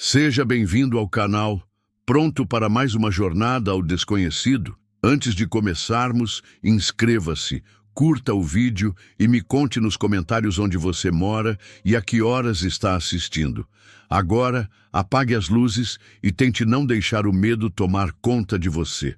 Seja bem-vindo ao canal. Pronto para mais uma jornada ao desconhecido? Antes de começarmos, inscreva-se, curta o vídeo e me conte nos comentários onde você mora e a que horas está assistindo. Agora, apague as luzes e tente não deixar o medo tomar conta de você.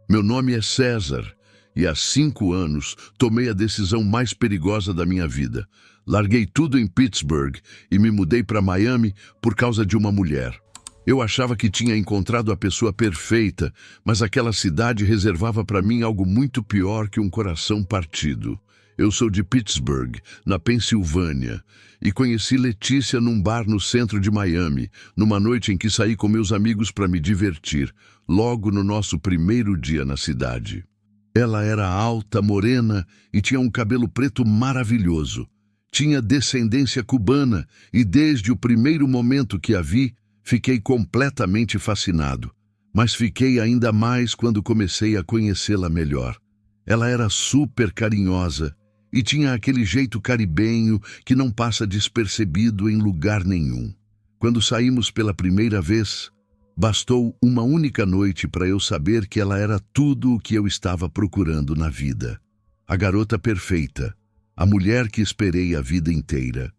Meu nome é César e há 5 anos tomei a decisão mais perigosa da minha vida. Larguei tudo em Pittsburgh e me mudei para Miami por causa de uma mulher. Eu achava que tinha encontrado a pessoa perfeita, mas aquela cidade reservava para mim algo muito pior que um coração partido. Eu sou de Pittsburgh, na Pensilvânia, e conheci Letícia num bar no centro de Miami, numa noite em que saí com meus amigos para me divertir, logo no nosso primeiro dia na cidade. Ela era alta, morena e tinha um cabelo preto maravilhoso. Tinha descendência cubana e desde o primeiro momento que a vi, fiquei completamente fascinado. Mas fiquei ainda mais quando comecei a conhecê-la melhor. Ela era super carinhosa e tinha aquele jeito caribenho que não passa despercebido em lugar nenhum. Quando saímos pela primeira vez, bastou uma única noite para eu saber que ela era tudo o que eu estava procurando na vida. A garota perfeita. A mulher que esperei a vida inteira.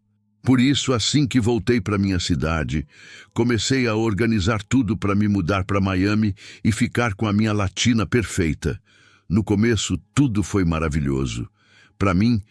Por isso, assim que voltei para minha cidade, comecei a organizar tudo para me mudar para Miami e ficar com a minha latina perfeita. No começo, tudo foi maravilhoso. Para mim,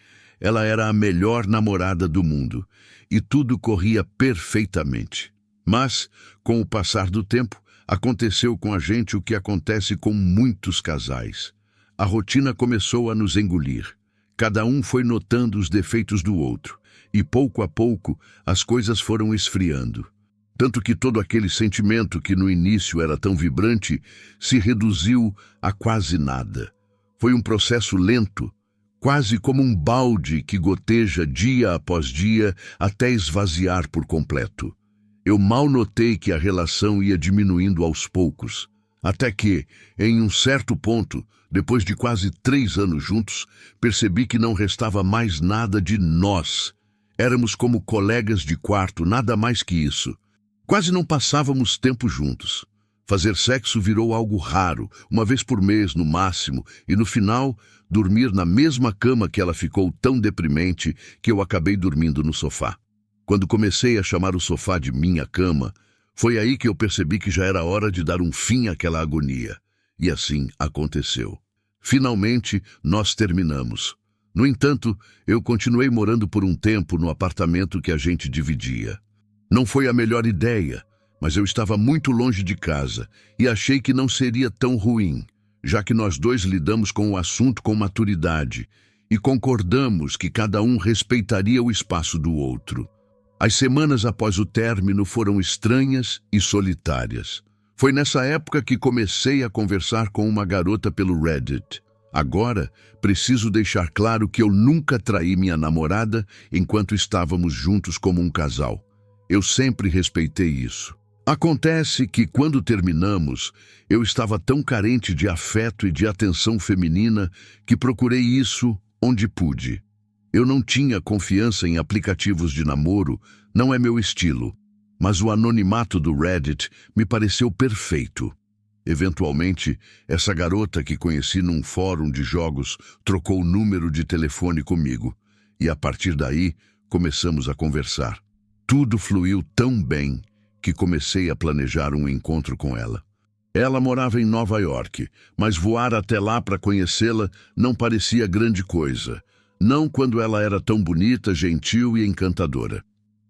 ela era a melhor namorada do mundo e tudo corria perfeitamente. Mas, com o passar do tempo, aconteceu com a gente o que acontece com muitos casais. A rotina começou a nos engolir. Cada um foi notando os defeitos do outro, e pouco a pouco as coisas foram esfriando. Tanto que todo aquele sentimento que no início era tão vibrante se reduziu a quase nada. Foi um processo lento, quase como um balde que goteja dia após dia até esvaziar por completo. Eu mal notei que a relação ia diminuindo aos poucos, até que, em um certo ponto, depois de quase 3 anos juntos, percebi que não restava mais nada de nós. Éramos como colegas de quarto, nada mais que isso. Quase não passávamos tempo juntos. Fazer sexo virou algo raro, uma vez por mês no máximo, e no final, dormir na mesma cama que ela ficou tão deprimente que eu acabei dormindo no sofá. Quando comecei a chamar o sofá de minha cama, foi aí que eu percebi que já era hora de dar um fim àquela agonia. E assim aconteceu. Finalmente, nós terminamos. No entanto, eu continuei morando por um tempo no apartamento que a gente dividia. Não foi a melhor ideia, mas eu estava muito longe de casa e achei que não seria tão ruim, já que nós dois lidamos com o assunto com maturidade e concordamos que cada um respeitaria o espaço do outro. As semanas após o término foram estranhas e solitárias. Foi nessa época que comecei a conversar com uma garota pelo Reddit. Agora, preciso deixar claro que eu nunca traí minha namorada enquanto estávamos juntos como um casal. Eu sempre respeitei isso. Acontece que, quando terminamos, eu estava tão carente de afeto e de atenção feminina que procurei isso onde pude. Eu não tinha confiança em aplicativos de namoro, não é meu estilo. Mas o anonimato do Reddit me pareceu perfeito. Eventualmente, essa garota que conheci num fórum de jogos trocou o número de telefone comigo. E a partir daí, começamos a conversar. Tudo fluiu tão bem que comecei a planejar um encontro com ela. Ela morava em Nova York, mas voar até lá para conhecê-la não parecia grande coisa. Não quando ela era tão bonita, gentil e encantadora.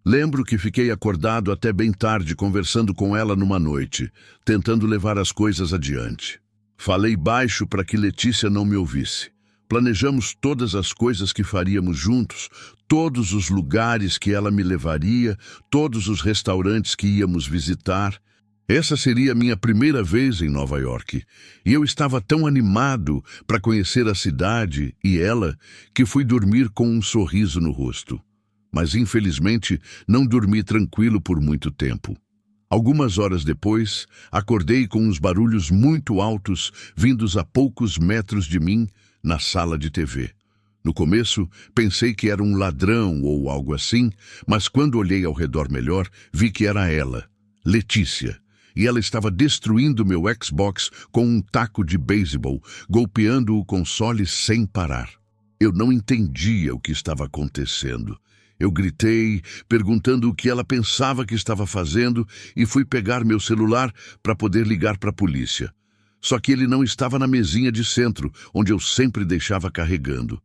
Lembro que fiquei acordado até bem tarde conversando com ela numa noite, tentando levar as coisas adiante. Falei baixo para que Letícia não me ouvisse. Planejamos todas as coisas que faríamos juntos, todos os lugares que ela me levaria, todos os restaurantes que íamos visitar. Essa seria minha primeira vez em Nova York, e eu estava tão animado para conhecer a cidade e ela que fui dormir com um sorriso no rosto. Mas, infelizmente, não dormi tranquilo por muito tempo. Algumas horas depois, acordei com uns barulhos muito altos vindos a poucos metros de mim na sala de TV. No começo, pensei que era um ladrão ou algo assim, mas quando olhei ao redor melhor, vi que era ela, Letícia. E ela estava destruindo meu Xbox com um taco de beisebol, golpeando o console sem parar. Eu não entendia o que estava acontecendo. Eu gritei, perguntando o que ela pensava que estava fazendo, e fui pegar meu celular para poder ligar para a polícia. Só que ele não estava na mesinha de centro, onde eu sempre deixava carregando.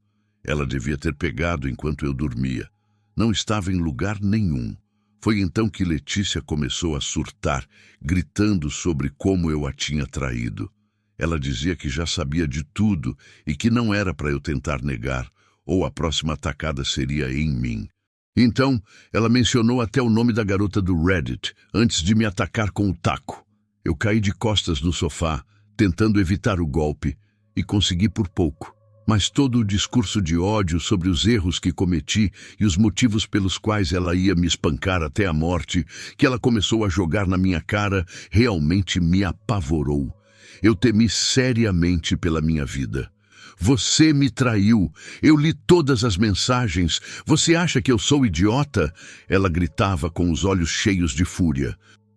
Ela devia ter pegado enquanto eu dormia. Não estava em lugar nenhum. Foi então que Letícia começou a surtar, gritando sobre como eu a tinha traído. Ela dizia que já sabia de tudo e que não era para eu tentar negar, ou a próxima atacada seria em mim. Então, ela mencionou até o nome da garota do Reddit, antes de me atacar com o taco. Eu caí de costas no sofá, tentando evitar o golpe, e consegui por pouco. Mas todo o discurso de ódio sobre os erros que cometi e os motivos pelos quais ela ia me espancar até a morte, que ela começou a jogar na minha cara, realmente me apavorou. Eu temi seriamente pela minha vida. Você me traiu. Eu li todas as mensagens. Você acha que eu sou idiota? Ela gritava com os olhos cheios de fúria.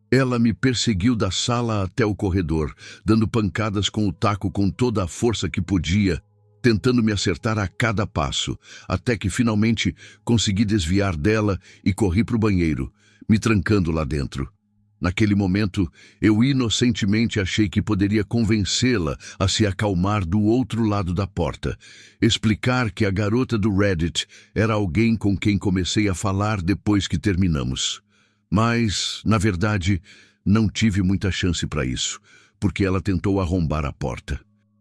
Ela me perseguiu da sala até o corredor, dando pancadas com o taco com toda a força que podia, tentando me acertar a cada passo, até que finalmente consegui desviar dela e corri para o banheiro, me trancando lá dentro. Naquele momento, eu inocentemente achei que poderia convencê-la a se acalmar do outro lado da porta, explicar que a garota do Reddit era alguém com quem comecei a falar depois que terminamos. Mas, na verdade, não tive muita chance para isso, porque ela tentou arrombar a porta.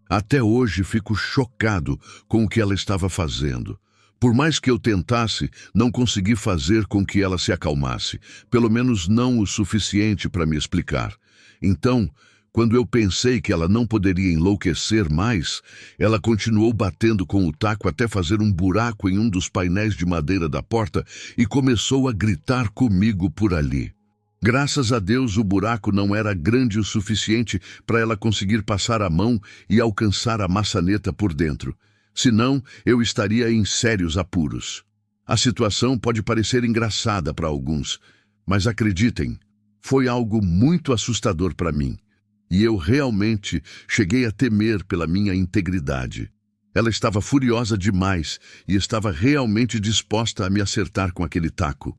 Até hoje fico chocado com o que ela estava fazendo. Por mais que eu tentasse, não consegui fazer com que ela se acalmasse, pelo menos não o suficiente para me explicar. Então, quando eu pensei que ela não poderia enlouquecer mais, ela continuou batendo com o taco até fazer um buraco em um dos painéis de madeira da porta e começou a gritar comigo por ali. Graças a Deus, o buraco não era grande o suficiente para ela conseguir passar a mão e alcançar a maçaneta por dentro. Senão, eu estaria em sérios apuros. A situação pode parecer engraçada para alguns, mas acreditem, foi algo muito assustador para mim. E eu realmente cheguei a temer pela minha integridade. Ela estava furiosa demais e estava realmente disposta a me acertar com aquele taco.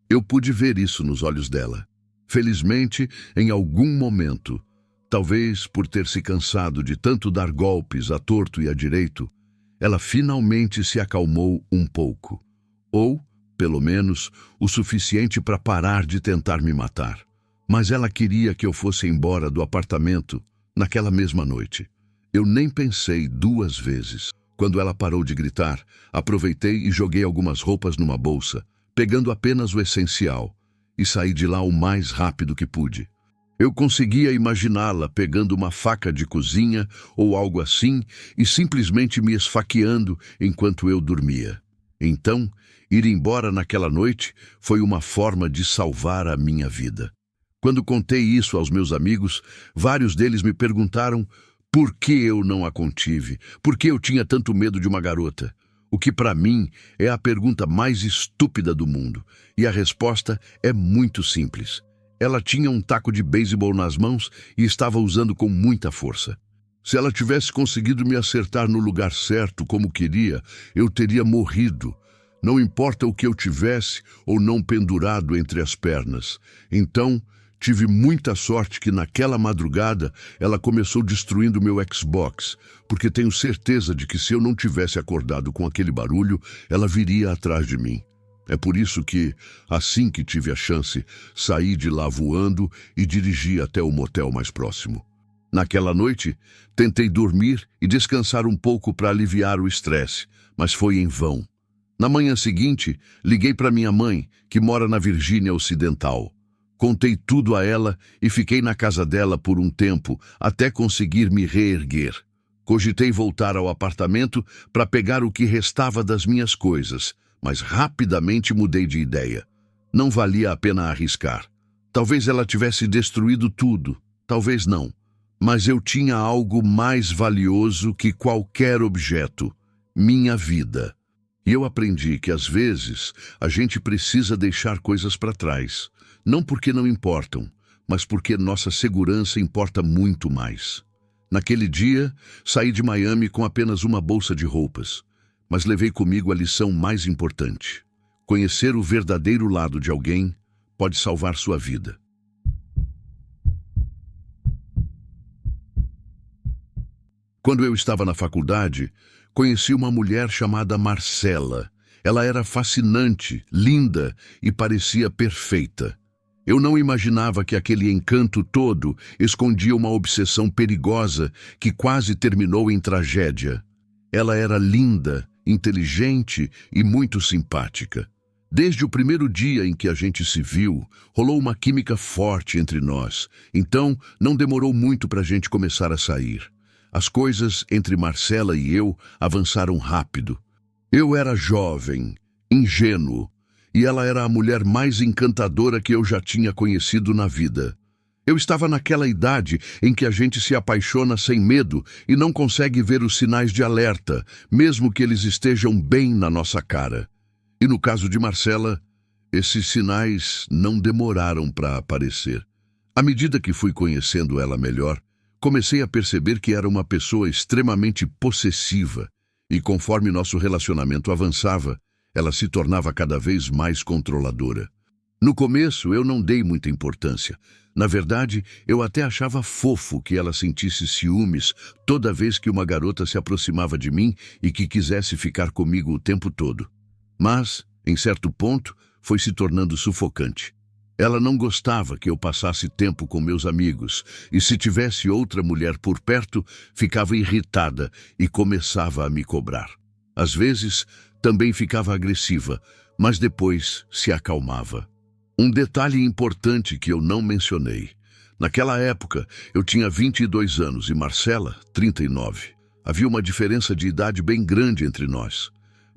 Eu pude ver isso nos olhos dela. Felizmente, em algum momento, talvez por ter se cansado de tanto dar golpes a torto e a direito, ela finalmente se acalmou um pouco. Ou, pelo menos, o suficiente para parar de tentar me matar. Mas ela queria que eu fosse embora do apartamento naquela mesma noite. Eu nem pensei duas vezes. Quando ela parou de gritar, aproveitei e joguei algumas roupas numa bolsa, pegando apenas o essencial, e saí de lá o mais rápido que pude. Eu conseguia imaginá-la pegando uma faca de cozinha ou algo assim e simplesmente me esfaqueando enquanto eu dormia. Então, ir embora naquela noite foi uma forma de salvar a minha vida. Quando contei isso aos meus amigos, vários deles me perguntaram por que eu não a contive, por que eu tinha tanto medo de uma garota. O que para mim é a pergunta mais estúpida do mundo, e a resposta é muito simples. Ela tinha um taco de beisebol nas mãos e estava usando com muita força. Se ela tivesse conseguido me acertar no lugar certo como queria, eu teria morrido. Não importa o que eu tivesse ou não pendurado entre as pernas. Então, tive muita sorte que naquela madrugada ela começou destruindo meu Xbox, porque tenho certeza de que se eu não tivesse acordado com aquele barulho, ela viria atrás de mim. É por isso que, assim que tive a chance, saí de lá voando e dirigi até o motel mais próximo. Naquela noite, tentei dormir e descansar um pouco para aliviar o estresse, mas foi em vão. Na manhã seguinte, liguei para minha mãe, que mora na Virgínia Ocidental. Contei tudo a ela e fiquei na casa dela por um tempo, até conseguir me reerguer. Cogitei voltar ao apartamento para pegar o que restava das minhas coisas, mas rapidamente mudei de ideia. Não valia a pena arriscar. Talvez ela tivesse destruído tudo, talvez não. Mas eu tinha algo mais valioso que qualquer objeto: minha vida. E eu aprendi que, às vezes, a gente precisa deixar coisas para trás, não porque não importam, mas porque nossa segurança importa muito mais. Naquele dia, saí de Miami com apenas uma bolsa de roupas, mas levei comigo a lição mais importante. Conhecer o verdadeiro lado de alguém pode salvar sua vida. Quando eu estava na faculdade, conheci uma mulher chamada Marcela. Ela era fascinante, linda e parecia perfeita. Eu não imaginava que aquele encanto todo escondia uma obsessão perigosa que quase terminou em tragédia. Ela era linda, inteligente e muito simpática. Desde o primeiro dia em que a gente se viu, rolou uma química forte entre nós. Então, não demorou muito para a gente começar a sair. As coisas entre Marcela e eu avançaram rápido. Eu era jovem, ingênuo, e ela era a mulher mais encantadora que eu já tinha conhecido na vida. Eu estava naquela idade em que a gente se apaixona sem medo e não consegue ver os sinais de alerta, mesmo que eles estejam bem na nossa cara. E no caso de Marcela, esses sinais não demoraram para aparecer. À medida que fui conhecendo ela melhor, comecei a perceber que era uma pessoa extremamente possessiva, e conforme nosso relacionamento avançava, ela se tornava cada vez mais controladora. No começo, eu não dei muita importância. Na verdade, eu até achava fofo que ela sentisse ciúmes toda vez que uma garota se aproximava de mim e que quisesse ficar comigo o tempo todo. Mas, em certo ponto, foi se tornando sufocante. Ela não gostava que eu passasse tempo com meus amigos, e se tivesse outra mulher por perto, ficava irritada e começava a me cobrar. Às vezes, também ficava agressiva, mas depois se acalmava. Um detalhe importante que eu não mencionei. Naquela época, eu tinha 22 anos e Marcela, 39. Havia uma diferença de idade bem grande entre nós.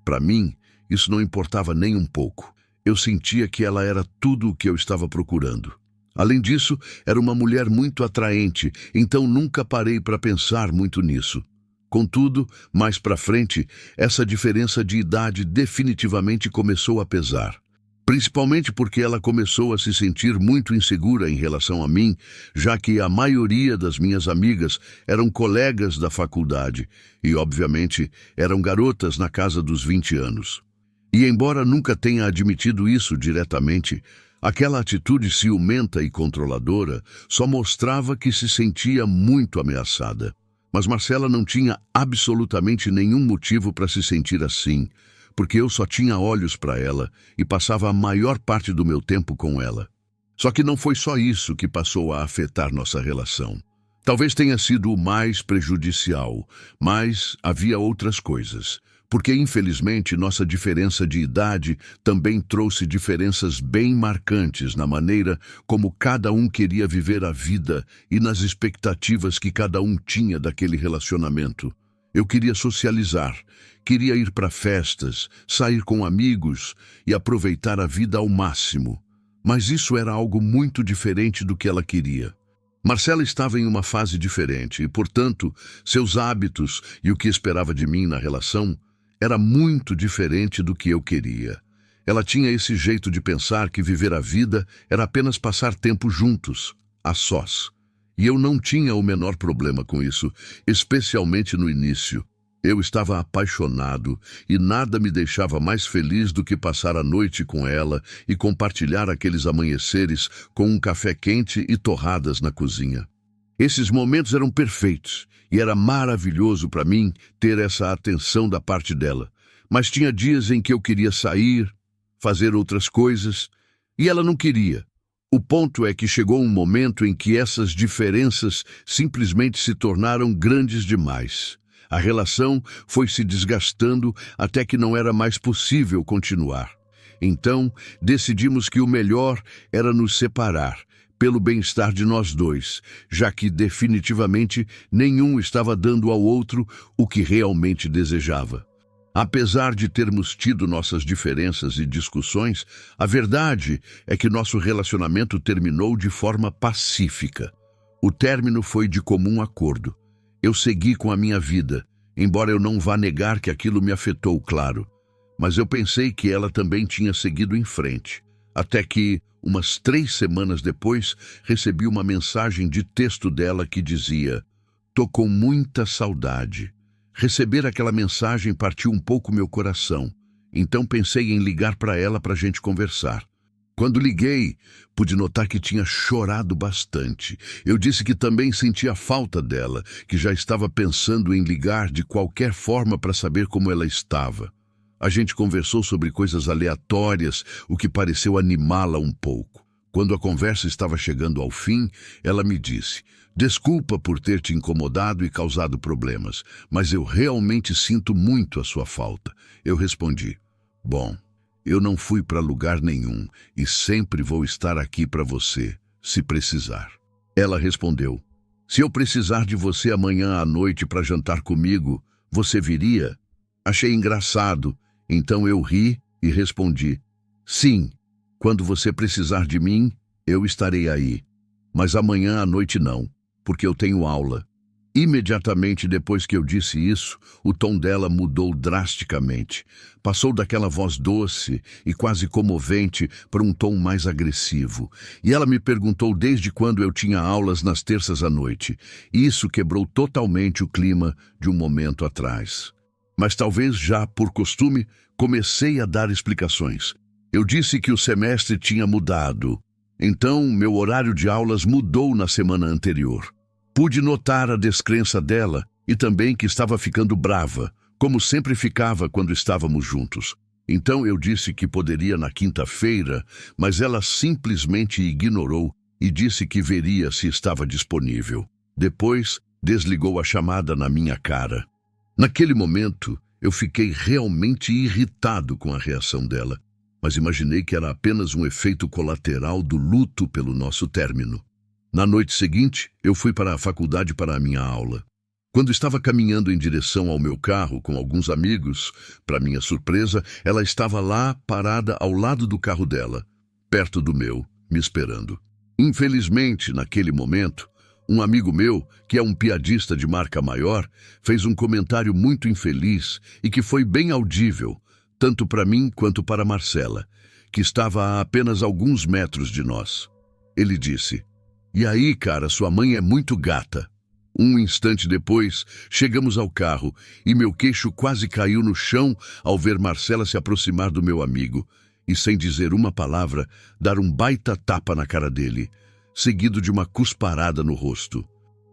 Para mim, isso não importava nem um pouco. Eu sentia que ela era tudo o que eu estava procurando. Além disso, era uma mulher muito atraente, então nunca parei para pensar muito nisso. Contudo, mais para frente, essa diferença de idade definitivamente começou a pesar. Principalmente porque ela começou a se sentir muito insegura em relação a mim, já que a maioria das minhas amigas eram colegas da faculdade e, obviamente, eram garotas na casa dos 20 anos. E embora nunca tenha admitido isso diretamente, aquela atitude ciumenta e controladora só mostrava que se sentia muito ameaçada. Mas Marcela não tinha absolutamente nenhum motivo para se sentir assim, porque eu só tinha olhos para ela e passava a maior parte do meu tempo com ela. Só que não foi só isso que passou a afetar nossa relação. Talvez tenha sido o mais prejudicial, mas havia outras coisas. Porque, infelizmente, nossa diferença de idade também trouxe diferenças bem marcantes na maneira como cada um queria viver a vida e nas expectativas que cada um tinha daquele relacionamento. Eu queria socializar, queria ir para festas, sair com amigos e aproveitar a vida ao máximo. Mas isso era algo muito diferente do que ela queria. Marcela estava em uma fase diferente e, portanto, seus hábitos e o que esperava de mim na relação era muito diferente do que eu queria. Ela tinha esse jeito de pensar que viver a vida era apenas passar tempo juntos, a sós. E eu não tinha o menor problema com isso, especialmente no início. Eu estava apaixonado e nada me deixava mais feliz do que passar a noite com ela e compartilhar aqueles amanheceres com um café quente e torradas na cozinha. Esses momentos eram perfeitos e era maravilhoso para mim ter essa atenção da parte dela. Mas tinha dias em que eu queria sair, fazer outras coisas, e ela não queria. O ponto é que chegou um momento em que essas diferenças simplesmente se tornaram grandes demais. A relação foi se desgastando até que não era mais possível continuar. Então, decidimos que o melhor era nos separar, pelo bem-estar de nós dois, já que definitivamente nenhum estava dando ao outro o que realmente desejava. Apesar de termos tido nossas diferenças e discussões, a verdade é que nosso relacionamento terminou de forma pacífica. O término foi de comum acordo. Eu segui com a minha vida, embora eu não vá negar que aquilo me afetou, claro. mas eu pensei que ela também tinha seguido em frente. Até que, umas 3 semanas depois, recebi uma mensagem de texto dela que dizia: "Tô com muita saudade." Receber aquela mensagem partiu um pouco meu coração. Então pensei em ligar para ela para a gente conversar. Quando liguei, pude notar que tinha chorado bastante. Eu disse que também sentia falta dela, que já estava pensando em ligar de qualquer forma para saber como ela estava. A gente conversou sobre coisas aleatórias, o que pareceu animá-la um pouco. Quando a conversa estava chegando ao fim, ela me disse: "Desculpa por ter te incomodado e causado problemas, mas eu realmente sinto muito a sua falta." Eu respondi: "Bom, eu não fui para lugar nenhum e sempre vou estar aqui para você, se precisar." Ela respondeu: "Se eu precisar de você amanhã à noite para jantar comigo, você viria?" Achei engraçado, então eu ri e respondi: "Sim, quando você precisar de mim, eu estarei aí. Mas amanhã à noite não, porque eu tenho aula." Imediatamente depois que eu disse isso, o tom dela mudou drasticamente. Passou daquela voz doce e quase comovente para um tom mais agressivo. E ela me perguntou desde quando eu tinha aulas nas terças à noite. Isso quebrou totalmente o clima de um momento atrás. Mas talvez já por costume, comecei a dar explicações. Eu disse que o semestre tinha mudado. Então, meu horário de aulas mudou na semana anterior. Pude notar a descrença dela e também que estava ficando brava, como sempre ficava quando estávamos juntos. Então eu disse que poderia na quinta-feira, mas ela simplesmente ignorou e disse que veria se estava disponível. Depois, desligou a chamada na minha cara. Naquele momento, eu fiquei realmente irritado com a reação dela, mas imaginei que era apenas um efeito colateral do luto pelo nosso término. Na noite seguinte, eu fui para a faculdade para a minha aula. Quando estava caminhando em direção ao meu carro com alguns amigos, para minha surpresa, ela estava lá parada ao lado do carro dela, perto do meu, me esperando. Infelizmente, naquele momento, um amigo meu, que é um piadista de marca maior, fez um comentário muito infeliz e que foi bem audível, tanto para mim quanto para Marcela, que estava a apenas alguns metros de nós. Ele disse: "E aí, cara, sua mãe é muito gata." Um instante depois, chegamos ao carro e meu queixo quase caiu no chão ao ver Marcela se aproximar do meu amigo e, sem dizer uma palavra, dar um baita tapa na cara dele, seguido de uma cusparada no rosto.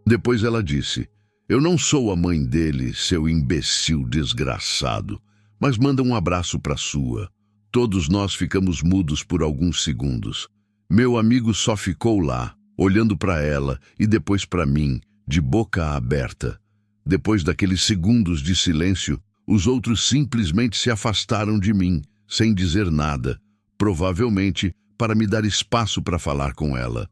Depois ela disse: "Eu não sou a mãe dele, seu imbecil desgraçado, mas manda um abraço para sua." Todos nós ficamos mudos por alguns segundos. Meu amigo só ficou lá, olhando para ela e depois para mim, de boca aberta. Depois daqueles segundos de silêncio, os outros simplesmente se afastaram de mim, sem dizer nada, provavelmente para me dar espaço para falar com ela.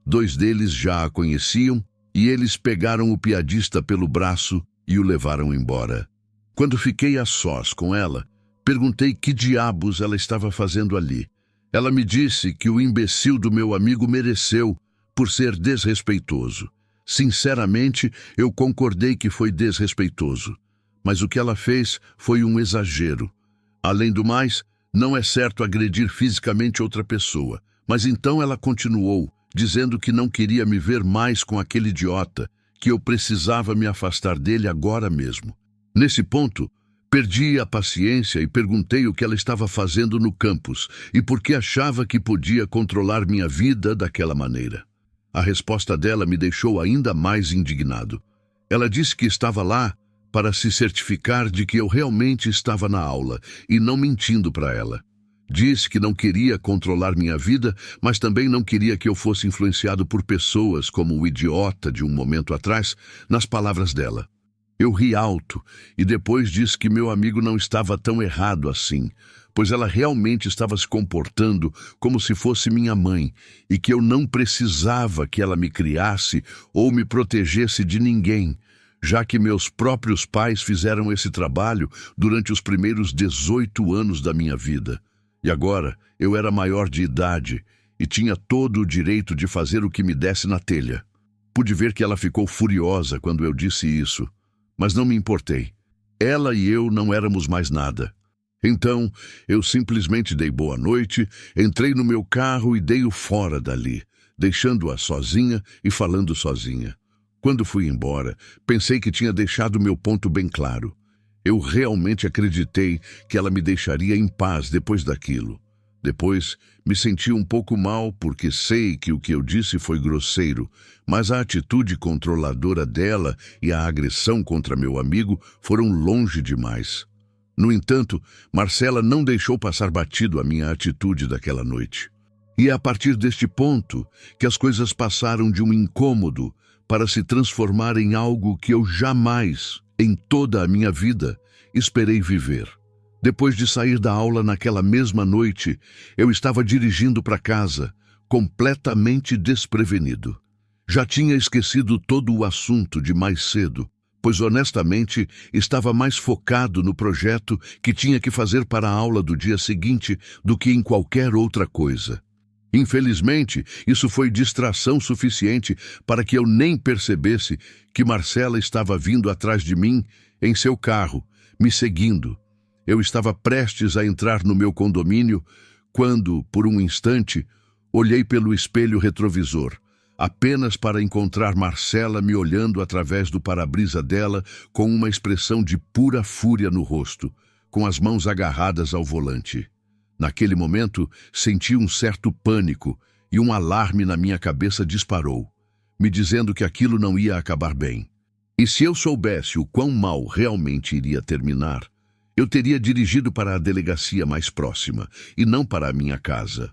2 deles já a conheciam e eles pegaram o piadista pelo braço e o levaram embora. Quando fiquei a sós com ela, perguntei que diabos ela estava fazendo ali. Ela me disse que o imbecil do meu amigo mereceu por ser desrespeitoso. Sinceramente, eu concordei que foi desrespeitoso, mas o que ela fez foi um exagero. Além do mais, não é certo agredir fisicamente outra pessoa, mas então ela continuou, dizendo que não queria me ver mais com aquele idiota, que eu precisava me afastar dele agora mesmo. Nesse ponto, perdi a paciência e perguntei o que ela estava fazendo no campus e por que achava que podia controlar minha vida daquela maneira. A resposta dela me deixou ainda mais indignado. Ela disse que estava lá para se certificar de que eu realmente estava na aula e não mentindo para ela. Disse que não queria controlar minha vida, mas também não queria que eu fosse influenciado por pessoas como o idiota de um momento atrás, nas palavras dela. Eu ri alto e depois disse que meu amigo não estava tão errado assim, pois ela realmente estava se comportando como se fosse minha mãe e que eu não precisava que ela me criasse ou me protegesse de ninguém, já que meus próprios pais fizeram esse trabalho durante os primeiros 18 anos da minha vida. E agora eu era maior de idade e tinha todo o direito de fazer o que me desse na telha. Pude ver que ela ficou furiosa quando eu disse isso, mas não me importei. Ela e eu não éramos mais nada. Então, eu simplesmente dei boa noite, entrei no meu carro e dei-o fora dali, deixando-a sozinha e falando sozinha. Quando fui embora, pensei que tinha deixado meu ponto bem claro. Eu realmente acreditei que ela me deixaria em paz depois daquilo. Depois, me senti um pouco mal porque sei que o que eu disse foi grosseiro, mas a atitude controladora dela e a agressão contra meu amigo foram longe demais. No entanto, Marcela não deixou passar batido a minha atitude daquela noite. E é a partir deste ponto que as coisas passaram de um incômodo para se transformar em algo que eu jamais, em toda a minha vida, esperei viver. Depois de sair da aula naquela mesma noite, eu estava dirigindo para casa, completamente desprevenido. Já tinha esquecido todo o assunto de mais cedo, pois honestamente estava mais focado no projeto que tinha que fazer para a aula do dia seguinte do que em qualquer outra coisa. Infelizmente, isso foi distração suficiente para que eu nem percebesse que Marcela estava vindo atrás de mim em seu carro, me seguindo. Eu estava prestes a entrar no meu condomínio quando, por um instante, olhei pelo espelho retrovisor, apenas para encontrar Marcela me olhando através do para-brisa dela com uma expressão de pura fúria no rosto, com as mãos agarradas ao volante. Naquele momento, senti um certo pânico e um alarme na minha cabeça disparou, me dizendo que aquilo não ia acabar bem. E se eu soubesse o quão mal realmente iria terminar, eu teria dirigido para a delegacia mais próxima e não para a minha casa.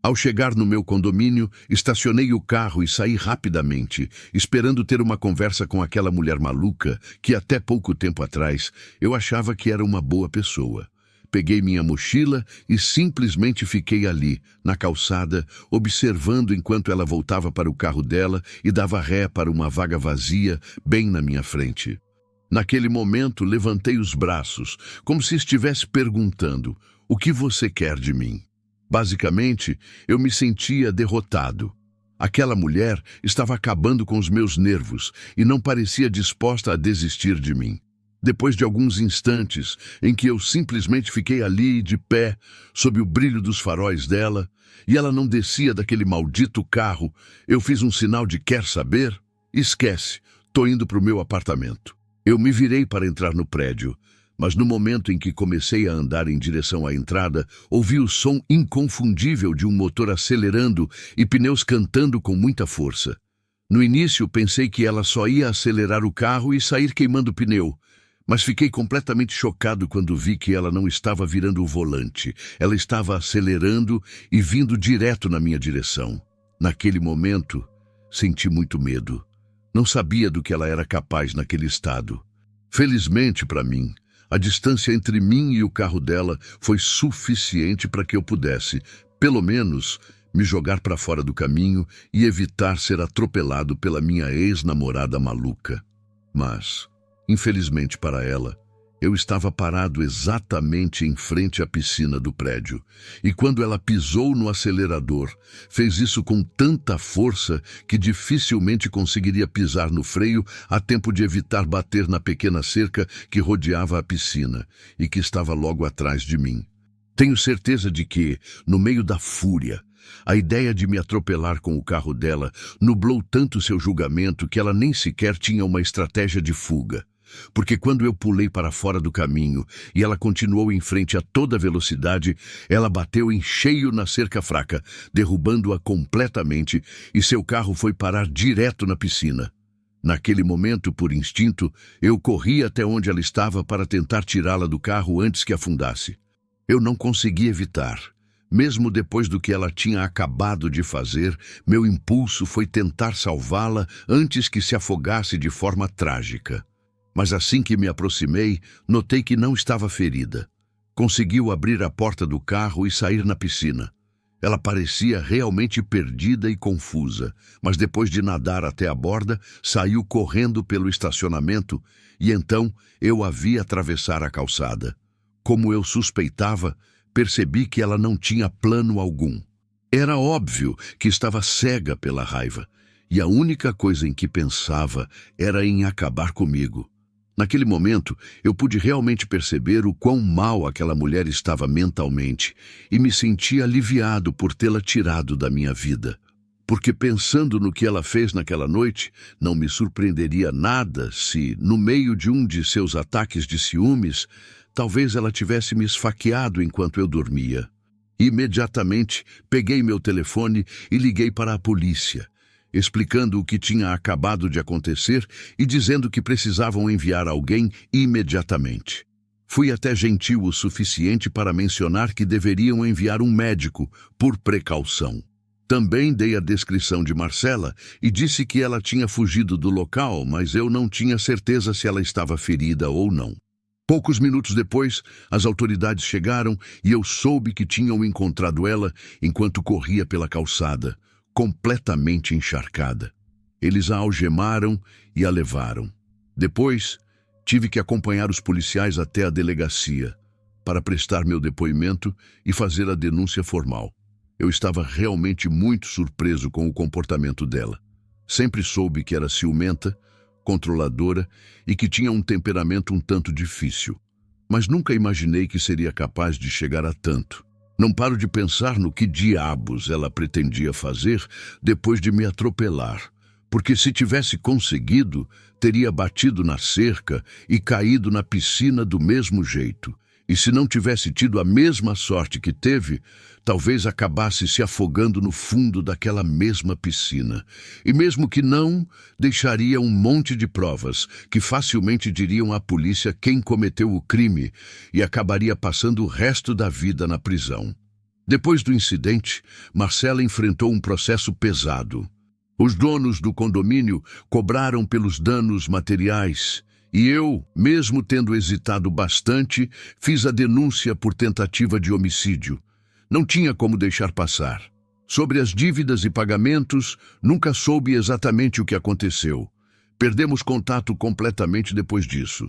Ao chegar no meu condomínio, estacionei o carro e saí rapidamente, esperando ter uma conversa com aquela mulher maluca que até pouco tempo atrás eu achava que era uma boa pessoa. Peguei minha mochila e simplesmente fiquei ali, na calçada, observando enquanto ela voltava para o carro dela e dava ré para uma vaga vazia bem na minha frente. Naquele momento, levantei os braços, como se estivesse perguntando: "O que você quer de mim?" Basicamente, eu me sentia derrotado. Aquela mulher estava acabando com os meus nervos e não parecia disposta a desistir de mim. Depois de alguns instantes em que eu simplesmente fiquei ali, de pé, sob o brilho dos faróis dela, e ela não descia daquele maldito carro, eu fiz um sinal de "quer saber?" Esquece, tô indo para o meu apartamento. Eu me virei para entrar no prédio, mas no momento em que comecei a andar em direção à entrada, ouvi o som inconfundível de um motor acelerando e pneus cantando com muita força. No início, pensei que ela só ia acelerar o carro e sair queimando o pneu, mas fiquei completamente chocado quando vi que ela não estava virando o volante. Ela estava acelerando e vindo direto na minha direção. Naquele momento, senti muito medo. Não sabia do que ela era capaz naquele estado. Felizmente para mim, a distância entre mim e o carro dela foi suficiente para que eu pudesse, pelo menos, me jogar para fora do caminho e evitar ser atropelado pela minha ex-namorada maluca. Mas, infelizmente para ela, eu estava parado exatamente em frente à piscina do prédio, e quando ela pisou no acelerador, fez isso com tanta força que dificilmente conseguiria pisar no freio a tempo de evitar bater na pequena cerca que rodeava a piscina e que estava logo atrás de mim. Tenho certeza de que, no meio da fúria, a ideia de me atropelar com o carro dela nublou tanto seu julgamento que ela nem sequer tinha uma estratégia de fuga. Porque quando eu pulei para fora do caminho e ela continuou em frente a toda velocidade, ela bateu em cheio na cerca fraca, derrubando-a completamente, e seu carro foi parar direto na piscina. Naquele momento, por instinto, eu corri até onde ela estava para tentar tirá-la do carro antes que afundasse. Eu não consegui evitar. Mesmo depois do que ela tinha acabado de fazer, meu impulso foi tentar salvá-la antes que se afogasse de forma trágica. Mas assim que me aproximei, notei que não estava ferida. Conseguiu abrir a porta do carro e sair na piscina. Ela parecia realmente perdida e confusa, mas depois de nadar até a borda, saiu correndo pelo estacionamento e então eu a vi atravessar a calçada. Como eu suspeitava, percebi que ela não tinha plano algum. Era óbvio que estava cega pela raiva, e a única coisa em que pensava era em acabar comigo. Naquele momento, eu pude realmente perceber o quão mal aquela mulher estava mentalmente e me senti aliviado por tê-la tirado da minha vida. Porque pensando no que ela fez naquela noite, não me surpreenderia nada se, no meio de um de seus ataques de ciúmes, talvez ela tivesse me esfaqueado enquanto eu dormia. Imediatamente, peguei meu telefone e liguei para a polícia, explicando o que tinha acabado de acontecer e dizendo que precisavam enviar alguém imediatamente. Fui até gentil o suficiente para mencionar que deveriam enviar um médico, por precaução. Também dei a descrição de Marcela e disse que ela tinha fugido do local, mas eu não tinha certeza se ela estava ferida ou não. Poucos minutos depois, as autoridades chegaram e eu soube que tinham encontrado ela enquanto corria pela calçada, completamente encharcada. Eles a algemaram e a levaram. Depois, tive que acompanhar os policiais até a delegacia para prestar meu depoimento e fazer a denúncia formal. Eu estava realmente muito surpreso com o comportamento dela. Sempre soube que era ciumenta, controladora e que tinha um temperamento um tanto difícil. Mas nunca imaginei que seria capaz de chegar a tanto. Não paro de pensar no que diabos ela pretendia fazer depois de me atropelar, porque se tivesse conseguido, teria batido na cerca e caído na piscina do mesmo jeito. E se não tivesse tido a mesma sorte que teve, talvez acabasse se afogando no fundo daquela mesma piscina. E mesmo que não, deixaria um monte de provas que facilmente diriam à polícia quem cometeu o crime e acabaria passando o resto da vida na prisão. Depois do incidente, Marcela enfrentou um processo pesado. Os donos do condomínio cobraram pelos danos materiais. E eu, mesmo tendo hesitado bastante, fiz a denúncia por tentativa de homicídio. Não tinha como deixar passar. Sobre as dívidas e pagamentos, nunca soube exatamente o que aconteceu. Perdemos contato completamente depois disso.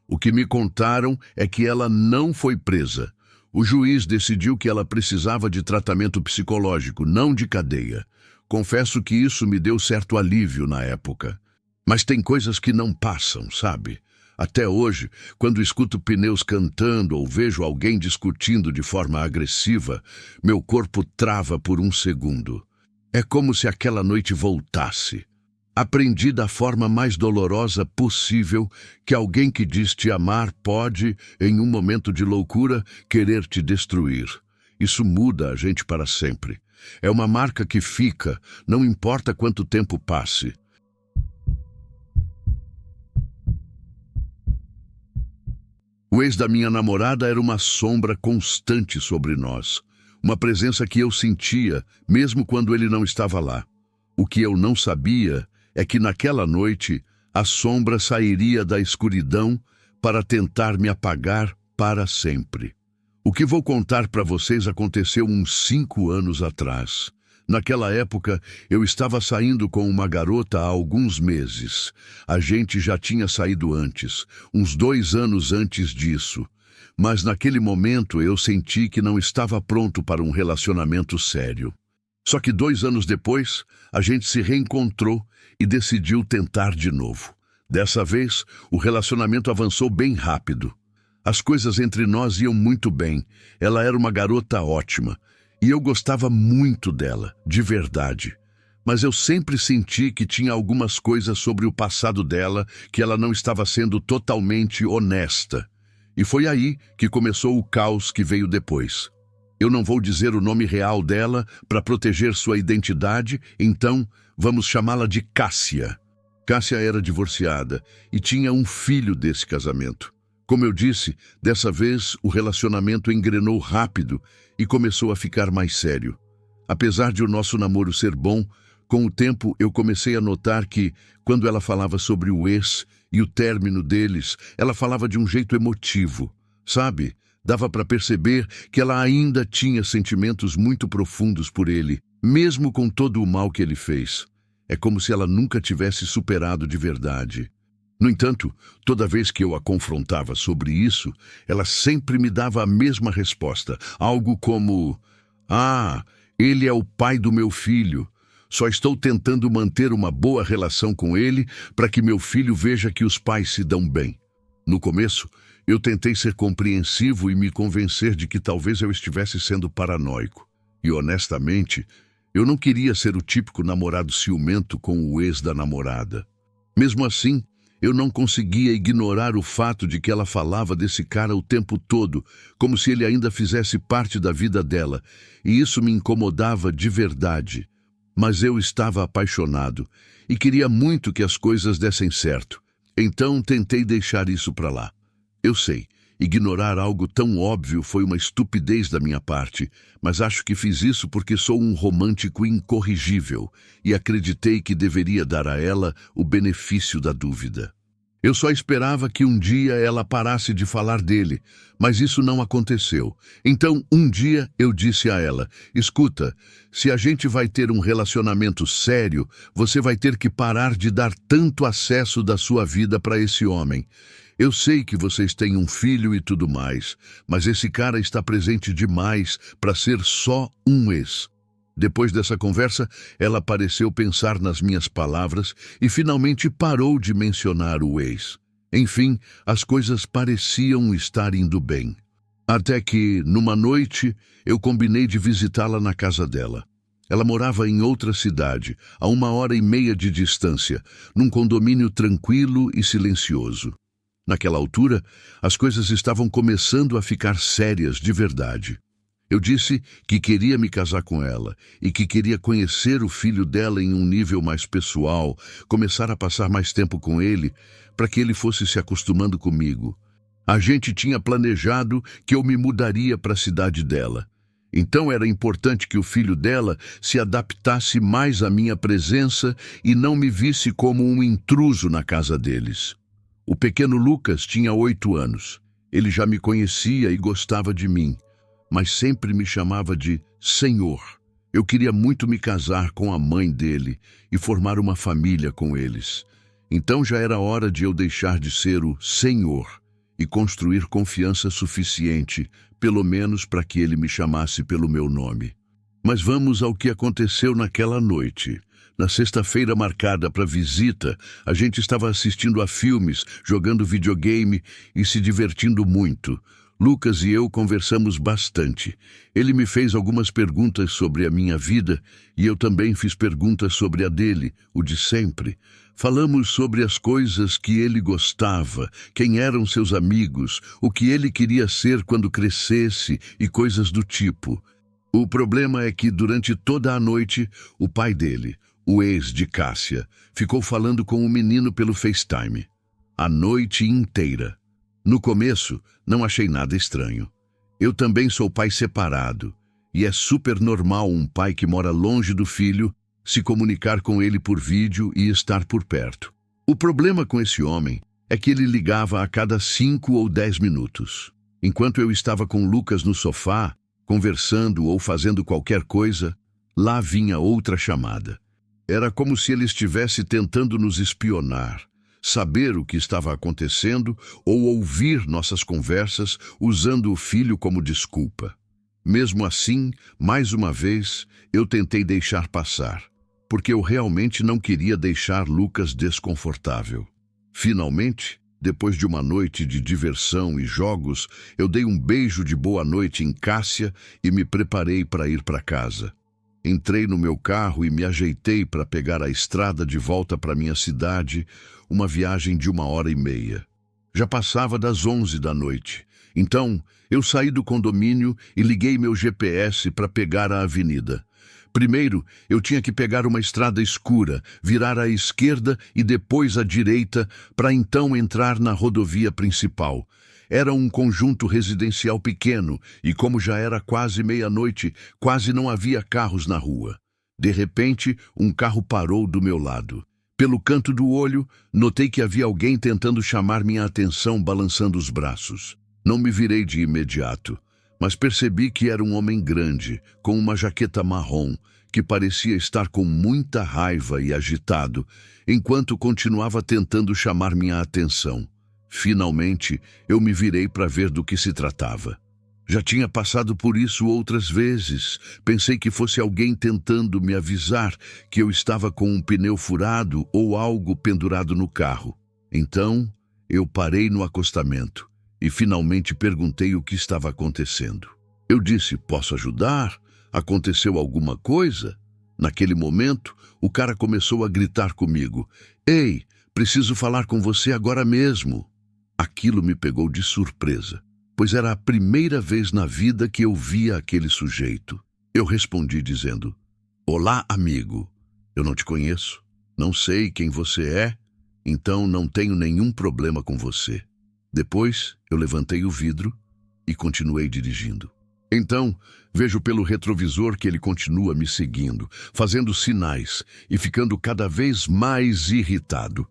O que me contaram é que ela não foi presa. O juiz decidiu que ela precisava de tratamento psicológico, não de cadeia. Confesso que isso me deu certo alívio na época. Mas tem coisas que não passam, sabe? Até hoje, quando escuto pneus cantando ou vejo alguém discutindo de forma agressiva, meu corpo trava por um segundo. É como se aquela noite voltasse. Aprendi da forma mais dolorosa possível que alguém que diz te amar pode, em um momento de loucura, querer te destruir. Isso muda a gente para sempre. É uma marca que fica, não importa quanto tempo passe. O ex da minha namorada era uma sombra constante sobre nós, uma presença que eu sentia, mesmo quando ele não estava lá. O que eu não sabia é que naquela noite a sombra sairia da escuridão para tentar me apagar para sempre. O que vou contar para vocês aconteceu uns 5 anos atrás. Naquela época, eu estava saindo com uma garota há alguns meses. A gente já tinha saído antes, uns 2 anos antes disso. Mas naquele momento eu senti que não estava pronto para um relacionamento sério. Só que 2 anos depois, a gente se reencontrou e decidiu tentar de novo. Dessa vez, o relacionamento avançou bem rápido. As coisas entre nós iam muito bem. Ela era uma garota ótima. E eu gostava muito dela, de verdade. Mas eu sempre senti que tinha algumas coisas sobre o passado dela que ela não estava sendo totalmente honesta. E foi aí que começou o caos que veio depois. Eu não vou dizer o nome real dela para proteger sua identidade, então vamos chamá-la de Cássia. Cássia era divorciada e tinha um filho desse casamento. Como eu disse, dessa vez o relacionamento engrenou rápido e começou a ficar mais sério. Apesar de o nosso namoro ser bom, com o tempo eu comecei a notar que, quando ela falava sobre o ex e o término deles, ela falava de um jeito emotivo, sabe? Dava para perceber que ela ainda tinha sentimentos muito profundos por ele, mesmo com todo o mal que ele fez. É como se ela nunca tivesse superado de verdade. No entanto, toda vez que eu a confrontava sobre isso, ela sempre me dava a mesma resposta, algo como: "Ah, ele é o pai do meu filho. Só estou tentando manter uma boa relação com ele para que meu filho veja que os pais se dão bem." No começo, eu tentei ser compreensivo e me convencer de que talvez eu estivesse sendo paranoico. E honestamente, eu não queria ser o típico namorado ciumento com o ex da namorada. Mesmo assim, eu não conseguia ignorar o fato de que ela falava desse cara o tempo todo, como se ele ainda fizesse parte da vida dela, e isso me incomodava de verdade. Mas eu estava apaixonado e queria muito que as coisas dessem certo. Então tentei deixar isso para lá. Eu sei, ignorar algo tão óbvio foi uma estupidez da minha parte, mas acho que fiz isso porque sou um romântico incorrigível e acreditei que deveria dar a ela o benefício da dúvida. Eu só esperava que um dia ela parasse de falar dele, mas isso não aconteceu. Então, um dia eu disse a ela: escuta, se a gente vai ter um relacionamento sério, você vai ter que parar de dar tanto acesso da sua vida para esse homem. Eu sei que vocês têm um filho e tudo mais, mas esse cara está presente demais para ser só um ex. Depois dessa conversa, ela pareceu pensar nas minhas palavras e finalmente parou de mencionar o ex. Enfim, as coisas pareciam estar indo bem. Até que, numa noite, eu combinei de visitá-la na casa dela. Ela morava em outra cidade, a 1h30 de distância, num condomínio tranquilo e silencioso. Naquela altura, as coisas estavam começando a ficar sérias de verdade. Eu disse que queria me casar com ela e que queria conhecer o filho dela em um nível mais pessoal, começar a passar mais tempo com ele, para que ele fosse se acostumando comigo. A gente tinha planejado que eu me mudaria para a cidade dela. Então era importante que o filho dela se adaptasse mais à minha presença e não me visse como um intruso na casa deles. O pequeno Lucas tinha 8 anos. Ele já me conhecia e gostava de mim, mas sempre me chamava de Senhor. Eu queria muito me casar com a mãe dele e formar uma família com eles. Então já era hora de eu deixar de ser o Senhor e construir confiança suficiente, pelo menos para que ele me chamasse pelo meu nome. Mas vamos ao que aconteceu naquela noite. Na sexta-feira marcada para visita, a gente estava assistindo a filmes, jogando videogame e se divertindo muito. Lucas e eu conversamos bastante. Ele me fez algumas perguntas sobre a minha vida e eu também fiz perguntas sobre a dele, o de sempre. Falamos sobre as coisas que ele gostava, quem eram seus amigos, o que ele queria ser quando crescesse e coisas do tipo. O problema é que durante toda a noite, o pai dele, o ex de Cássia, ficou falando com o menino pelo FaceTime. A noite inteira. No começo, não achei nada estranho. Eu também sou pai separado, e é super normal um pai que mora longe do filho se comunicar com ele por vídeo e estar por perto. O problema com esse homem é que ele ligava a cada 5 ou 10 minutos. Enquanto eu estava com Lucas no sofá, conversando ou fazendo qualquer coisa, lá vinha outra chamada. Era como se ele estivesse tentando nos espionar, saber o que estava acontecendo ou ouvir nossas conversas usando o filho como desculpa. Mesmo assim, mais uma vez, eu tentei deixar passar, porque eu realmente não queria deixar Lucas desconfortável. Finalmente, depois de uma noite de diversão e jogos, eu dei um beijo de boa noite em Cássia e me preparei para ir para casa. Entrei no meu carro e me ajeitei para pegar a estrada de volta para minha cidade, uma viagem de 1h30. Já passava das 11 da noite. Então, eu saí do condomínio e liguei meu GPS para pegar a avenida. Primeiro, eu tinha que pegar uma estrada escura, virar à esquerda e depois à direita, para então entrar na rodovia principal. Era um conjunto residencial pequeno e, como já era quase meia-noite, quase não havia carros na rua. De repente, um carro parou do meu lado. Pelo canto do olho, notei que havia alguém tentando chamar minha atenção, balançando os braços. Não me virei de imediato, mas percebi que era um homem grande, com uma jaqueta marrom, que parecia estar com muita raiva e agitado, enquanto continuava tentando chamar minha atenção. Finalmente, eu me virei para ver do que se tratava. Já tinha passado por isso outras vezes. Pensei que fosse alguém tentando me avisar que eu estava com um pneu furado ou algo pendurado no carro. Então, Eu parei no acostamento e finalmente perguntei o que estava acontecendo. Eu disse: posso ajudar? Aconteceu alguma coisa? Naquele momento, o cara começou a gritar comigo: ei, preciso falar com você agora mesmo. Aquilo me pegou de surpresa, pois era a primeira vez na vida que eu via aquele sujeito. Eu respondi dizendo: olá, amigo. Eu não te conheço, não sei quem você é, então não tenho nenhum problema com você. Depois, eu levantei o vidro e continuei dirigindo. Então, vejo pelo retrovisor que ele continua me seguindo, fazendo sinais e ficando cada vez mais irritado.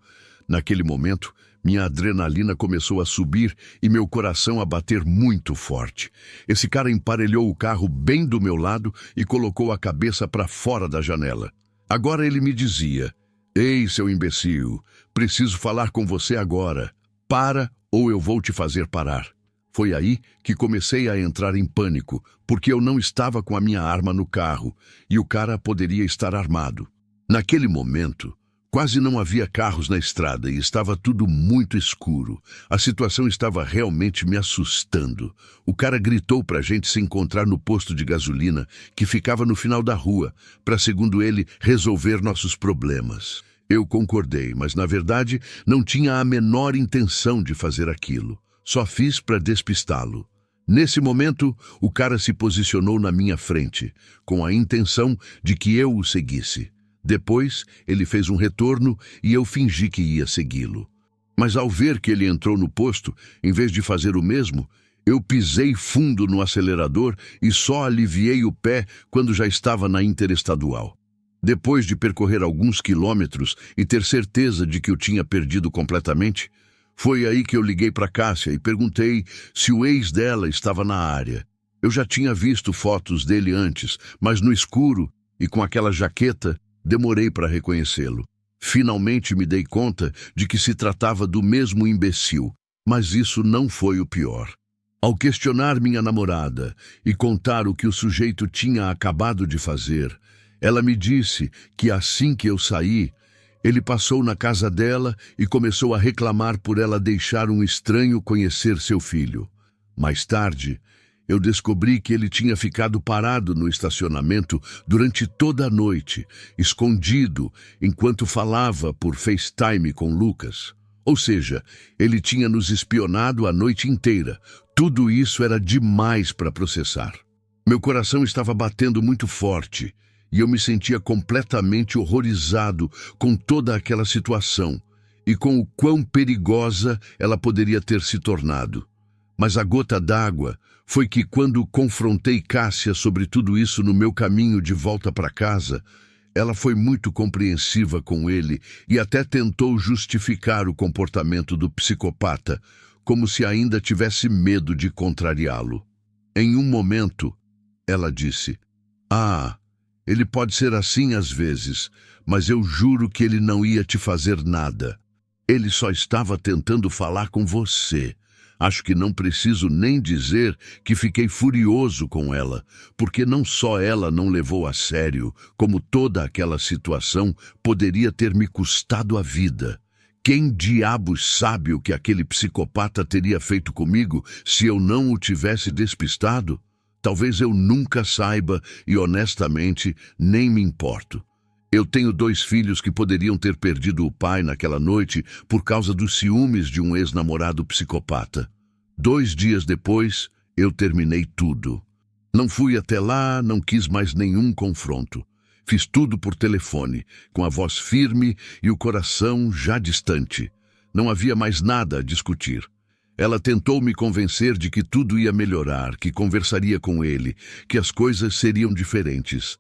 Naquele momento, minha adrenalina começou a subir e meu coração a bater muito forte. Esse cara emparelhou o carro bem do meu lado e colocou a cabeça para fora da janela. Agora ele me dizia: ei, seu imbecil, preciso falar com você agora. Para ou eu vou te fazer parar. Foi aí que comecei a entrar em pânico, porque eu não estava com a minha arma no carro e o cara poderia estar armado. Naquele momento, quase não havia carros na estrada e estava tudo muito escuro. A situação estava realmente me assustando. O cara gritou para a gente se encontrar no posto de gasolina que ficava no final da rua, para, segundo ele, resolver nossos problemas. Eu concordei, mas na verdade não tinha a menor intenção de fazer aquilo. Só fiz para despistá-lo. Nesse momento, o cara se posicionou na minha frente, com a intenção de que eu o seguisse. Depois, ele fez um retorno e eu fingi que ia segui-lo. Mas ao ver que ele entrou no posto, em vez de fazer o mesmo, eu pisei fundo no acelerador e só aliviei o pé quando já estava na interestadual. Depois de percorrer alguns quilômetros e ter certeza de que o tinha perdido completamente, foi aí que eu liguei para Cássia e perguntei se o ex dela estava na área. Eu já tinha visto fotos dele antes, mas no escuro e com aquela jaqueta, demorei para reconhecê-lo. Finalmente me dei conta de que se tratava do mesmo imbecil, mas isso não foi o pior. Ao questionar minha namorada e contar o que o sujeito tinha acabado de fazer, ela me disse que assim que eu saí, ele passou na casa dela e começou a reclamar por ela deixar um estranho conhecer seu filho. Mais tarde, eu descobri que ele tinha ficado parado no estacionamento durante toda a noite, escondido, enquanto falava por FaceTime com Lucas. Ou seja, ele tinha nos espionado a noite inteira. Tudo isso era demais para processar. Meu coração estava batendo muito forte e eu me sentia completamente horrorizado com toda aquela situação e com o quão perigosa ela poderia ter se tornado. Mas a gota d'água foi que, quando confrontei Cássia sobre tudo isso no meu caminho de volta para casa, ela foi muito compreensiva com ele e até tentou justificar o comportamento do psicopata, como se ainda tivesse medo de contrariá-lo. Em um momento, ela disse: "Ah, ele pode ser assim às vezes, mas eu juro que ele não ia te fazer nada. Ele só estava tentando falar com você." Acho que não preciso nem dizer que fiquei furioso com ela, porque não só ela não levou a sério, como toda aquela situação poderia ter me custado a vida. Quem diabos sabe o que aquele psicopata teria feito comigo se eu não o tivesse despistado? Talvez eu nunca saiba e, honestamente, nem me importo. Eu tenho 2 filhos que poderiam ter perdido o pai naquela noite por causa dos ciúmes de um ex-namorado psicopata. 2 dias depois, eu terminei tudo. Não fui até lá, não quis mais nenhum confronto. Fiz tudo por telefone, com a voz firme e o coração já distante. Não havia mais nada a discutir. Ela tentou me convencer de que tudo ia melhorar, que conversaria com ele, que as coisas seriam diferentes.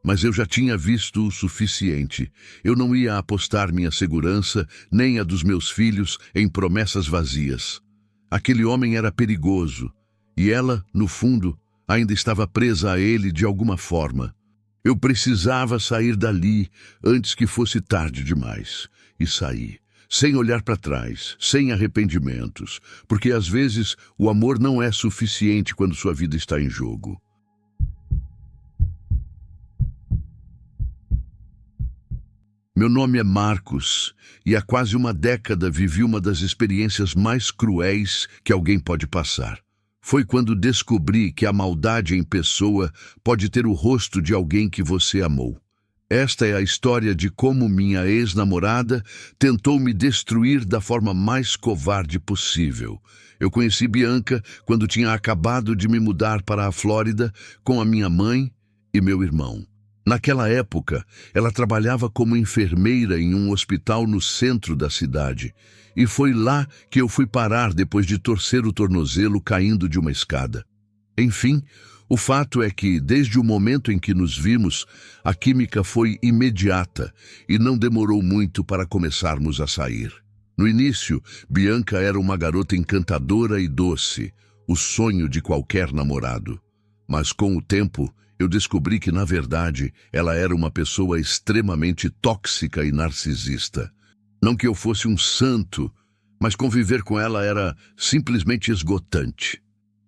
Mas eu já tinha visto o suficiente. Eu não ia apostar minha segurança, nem a dos meus filhos, em promessas vazias. Aquele homem era perigoso, e ela, no fundo, ainda estava presa a ele de alguma forma. Eu precisava sair dali antes que fosse tarde demais. E saí, sem olhar para trás, sem arrependimentos, porque às vezes o amor não é suficiente quando sua vida está em jogo. Meu nome é Marcos e há quase uma década vivi uma das experiências mais cruéis que alguém pode passar. Foi quando descobri que a maldade em pessoa pode ter o rosto de alguém que você amou. Esta é a história de como minha ex-namorada tentou me destruir da forma mais covarde possível. Eu conheci Bianca quando tinha acabado de me mudar para a Flórida com a minha mãe e meu irmão. Naquela época, ela trabalhava como enfermeira em um hospital no centro da cidade. E foi lá que eu fui parar depois de torcer o tornozelo caindo de uma escada. Enfim, o fato é que, desde o momento em que nos vimos, a química foi imediata e não demorou muito para começarmos a sair. No início, Bianca era uma garota encantadora e doce, o sonho de qualquer namorado. Mas com o tempo, eu descobri que, na verdade, ela era uma pessoa extremamente tóxica e narcisista. Não que eu fosse um santo, mas conviver com ela era simplesmente esgotante.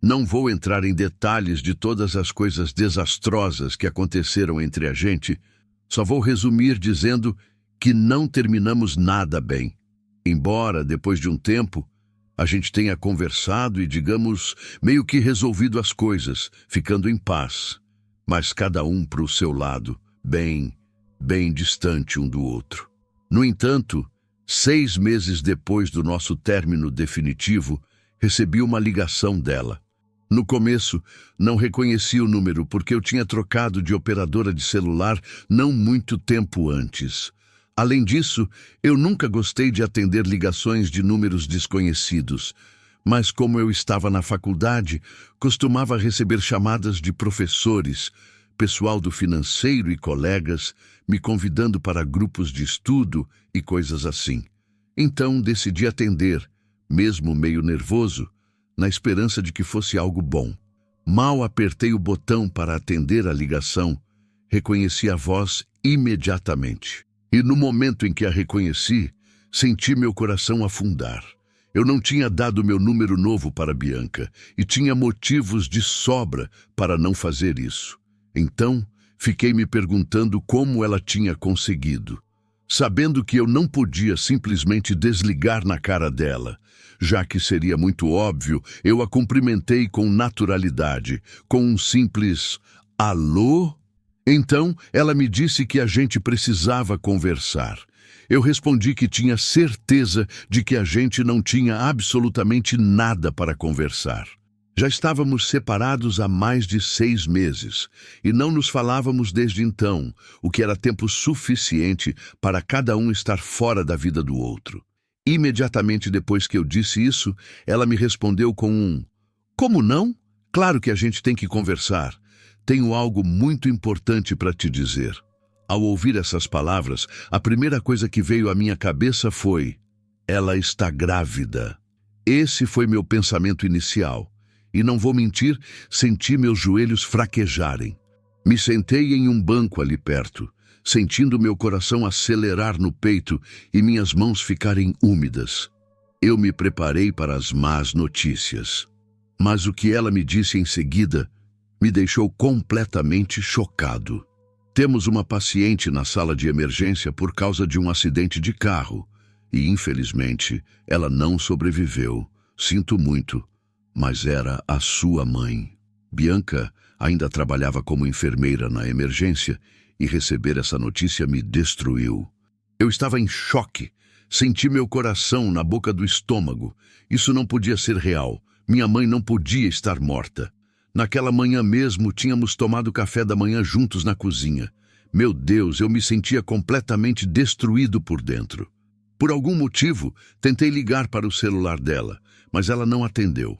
Não vou entrar em detalhes de todas as coisas desastrosas que aconteceram entre a gente, só vou resumir dizendo que não terminamos nada bem. Embora, depois de um tempo, a gente tenha conversado e, digamos, meio que resolvido as coisas, ficando em paz. Mas cada um para o seu lado, bem distante um do outro. No entanto, 6 meses depois do nosso término definitivo, recebi uma ligação dela. No começo, não reconheci o número porque eu tinha trocado de operadora de celular não muito tempo antes. Além disso, eu nunca gostei de atender ligações de números desconhecidos, mas como eu estava na faculdade, costumava receber chamadas de professores, pessoal do financeiro e colegas, me convidando para grupos de estudo e coisas assim. Então decidi atender, mesmo meio nervoso, na esperança de que fosse algo bom. Mal apertei o botão para atender a ligação, reconheci a voz imediatamente. E no momento em que a reconheci, senti meu coração afundar. Eu não tinha dado meu número novo para Bianca e tinha motivos de sobra para não fazer isso. Então, fiquei me perguntando como ela tinha conseguido. Sabendo que eu não podia simplesmente desligar na cara dela, já que seria muito óbvio, eu a cumprimentei com naturalidade, com um simples alô? Então, ela me disse que a gente precisava conversar. Eu respondi que tinha certeza de que a gente não tinha absolutamente nada para conversar. Já estávamos separados há mais de 6 meses e não nos falávamos desde então, o que era tempo suficiente para cada um estar fora da vida do outro. Imediatamente depois que eu disse isso, ela me respondeu com um "Como não? Claro que a gente tem que conversar. Tenho algo muito importante para te dizer." Ao ouvir essas palavras, a primeira coisa que veio à minha cabeça foi: ela está grávida. Esse foi meu pensamento inicial. E não vou mentir, senti meus joelhos fraquejarem. Me sentei em um banco ali perto, sentindo meu coração acelerar no peito e minhas mãos ficarem úmidas. Eu me preparei para as más notícias. Mas o que ela me disse em seguida me deixou completamente chocado. Temos uma paciente na sala de emergência por causa de um acidente de carro e, infelizmente, ela não sobreviveu. Sinto muito, mas era a sua mãe. Bianca ainda trabalhava como enfermeira na emergência e receber essa notícia me destruiu. Eu estava em choque. Senti meu coração na boca do estômago. Isso não podia ser real. Minha mãe não podia estar morta. Naquela manhã mesmo, tínhamos tomado café da manhã juntos na cozinha. Meu Deus, eu me sentia completamente destruído por dentro. Por algum motivo, tentei ligar para o celular dela, mas ela não atendeu.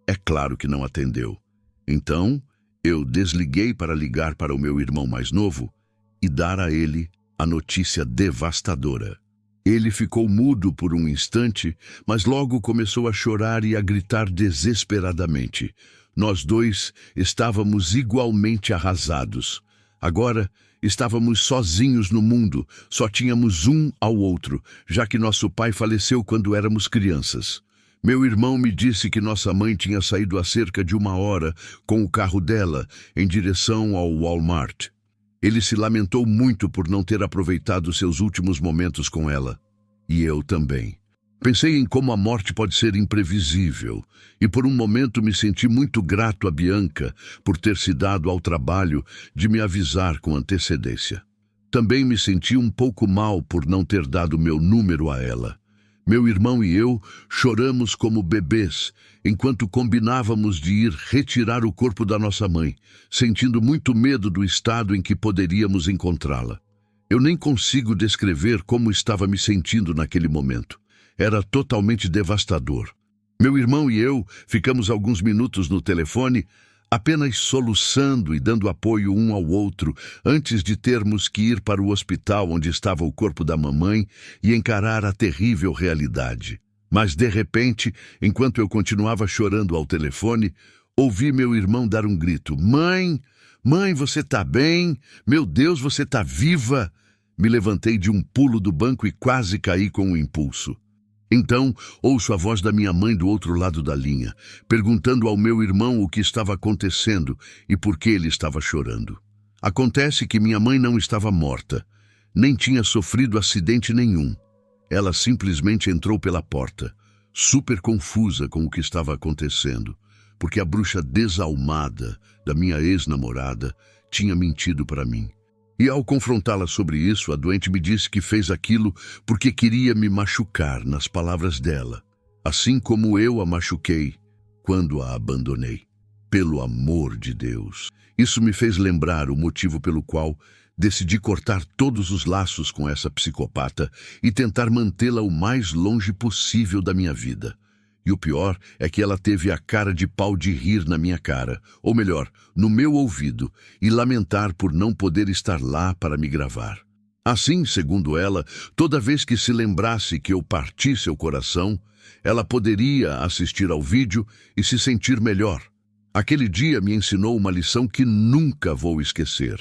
É claro que não atendeu. Então, eu desliguei para ligar para o meu irmão mais novo e dar a ele a notícia devastadora. Ele ficou mudo por um instante, mas logo começou a chorar e a gritar desesperadamente. Nós dois estávamos igualmente arrasados. Agora, estávamos sozinhos no mundo, só tínhamos um ao outro, já que nosso pai faleceu quando éramos crianças. Meu irmão me disse que nossa mãe tinha saído há cerca de 1 hora com o carro dela em direção ao Walmart. Ele se lamentou muito por não ter aproveitado seus últimos momentos com ela. E eu também. Pensei em como a morte pode ser imprevisível, e por um momento me senti muito grato a Bianca por ter se dado ao trabalho de me avisar com antecedência. Também me senti um pouco mal por não ter dado meu número a ela. Meu irmão e eu choramos como bebês, enquanto combinávamos de ir retirar o corpo da nossa mãe, sentindo muito medo do estado em que poderíamos encontrá-la. Eu nem consigo descrever como estava me sentindo naquele momento. Era totalmente devastador. Meu irmão e eu ficamos alguns minutos no telefone, apenas soluçando e dando apoio um ao outro, antes de termos que ir para o hospital onde estava o corpo da mamãe e encarar a terrível realidade. Mas, de repente, enquanto eu continuava chorando ao telefone, ouvi meu irmão dar um grito. Mãe, mãe, você tá bem? Meu Deus, você tá viva? Me levantei de um pulo do banco e quase caí com um impulso. Então, ouço a voz da minha mãe do outro lado da linha, perguntando ao meu irmão o que estava acontecendo e por que ele estava chorando. Acontece que minha mãe não estava morta, nem tinha sofrido acidente nenhum. Ela simplesmente entrou pela porta, super confusa com o que estava acontecendo, porque a bruxa desalmada da minha ex-namorada tinha mentido para mim. E ao confrontá-la sobre isso, a doente me disse que fez aquilo porque queria me machucar, nas palavras dela, assim como eu a machuquei quando a abandonei. Pelo amor de Deus. Isso me fez lembrar o motivo pelo qual decidi cortar todos os laços com essa psicopata e tentar mantê-la o mais longe possível da minha vida. E o pior é que ela teve a cara de pau de rir na minha cara, ou melhor, no meu ouvido, e lamentar por não poder estar lá para me gravar. Assim, segundo ela, toda vez que se lembrasse que eu parti seu coração, ela poderia assistir ao vídeo e se sentir melhor. Aquele dia me ensinou uma lição que nunca vou esquecer.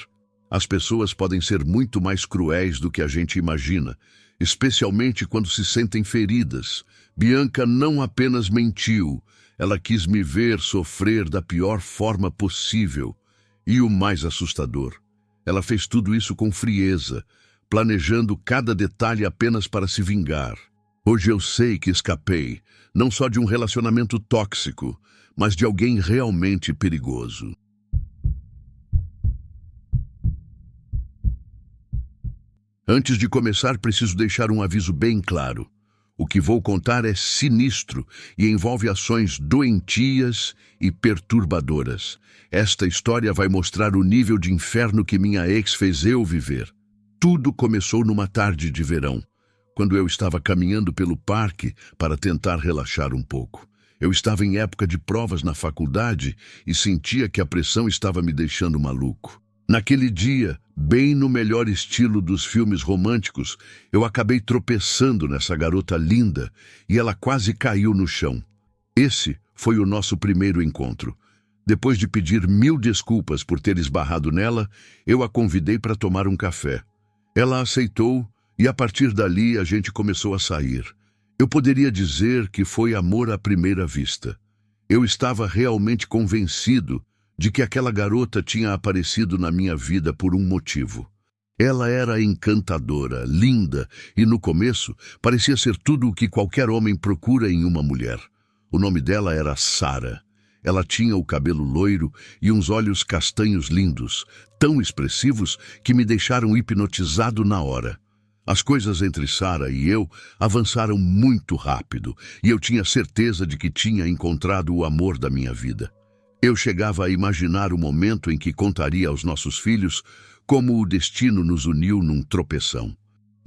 As pessoas podem ser muito mais cruéis do que a gente imagina, especialmente quando se sentem feridas. Bianca não apenas mentiu, ela quis me ver sofrer da pior forma possível. E o mais assustador, ela fez tudo isso com frieza, planejando cada detalhe apenas para se vingar. Hoje eu sei que escapei, não só de um relacionamento tóxico, mas de alguém realmente perigoso. Antes de começar, preciso deixar um aviso bem claro. O que vou contar é sinistro e envolve ações doentias e perturbadoras. Esta história vai mostrar o nível de inferno que minha ex fez eu viver. Tudo começou numa tarde de verão, quando eu estava caminhando pelo parque para tentar relaxar um pouco. Eu estava em época de provas na faculdade e sentia que a pressão estava me deixando maluco. Naquele dia, bem no melhor estilo dos filmes românticos, eu acabei tropeçando nessa garota linda e ela quase caiu no chão. Esse foi o nosso primeiro encontro. Depois de pedir 1000 desculpas por ter esbarrado nela, eu a convidei para tomar um café. Ela aceitou e a partir dali a gente começou a sair. Eu poderia dizer que foi amor à primeira vista. Eu estava realmente convencido de que aquela garota tinha aparecido na minha vida por um motivo. Ela era encantadora, linda e, no começo, parecia ser tudo o que qualquer homem procura em uma mulher. O nome dela era Sara. Ela tinha o cabelo loiro e uns olhos castanhos lindos, tão expressivos que me deixaram hipnotizado na hora. As coisas entre Sara e eu avançaram muito rápido e eu tinha certeza de que tinha encontrado o amor da minha vida. Eu chegava a imaginar o momento em que contaria aos nossos filhos como o destino nos uniu num tropeção.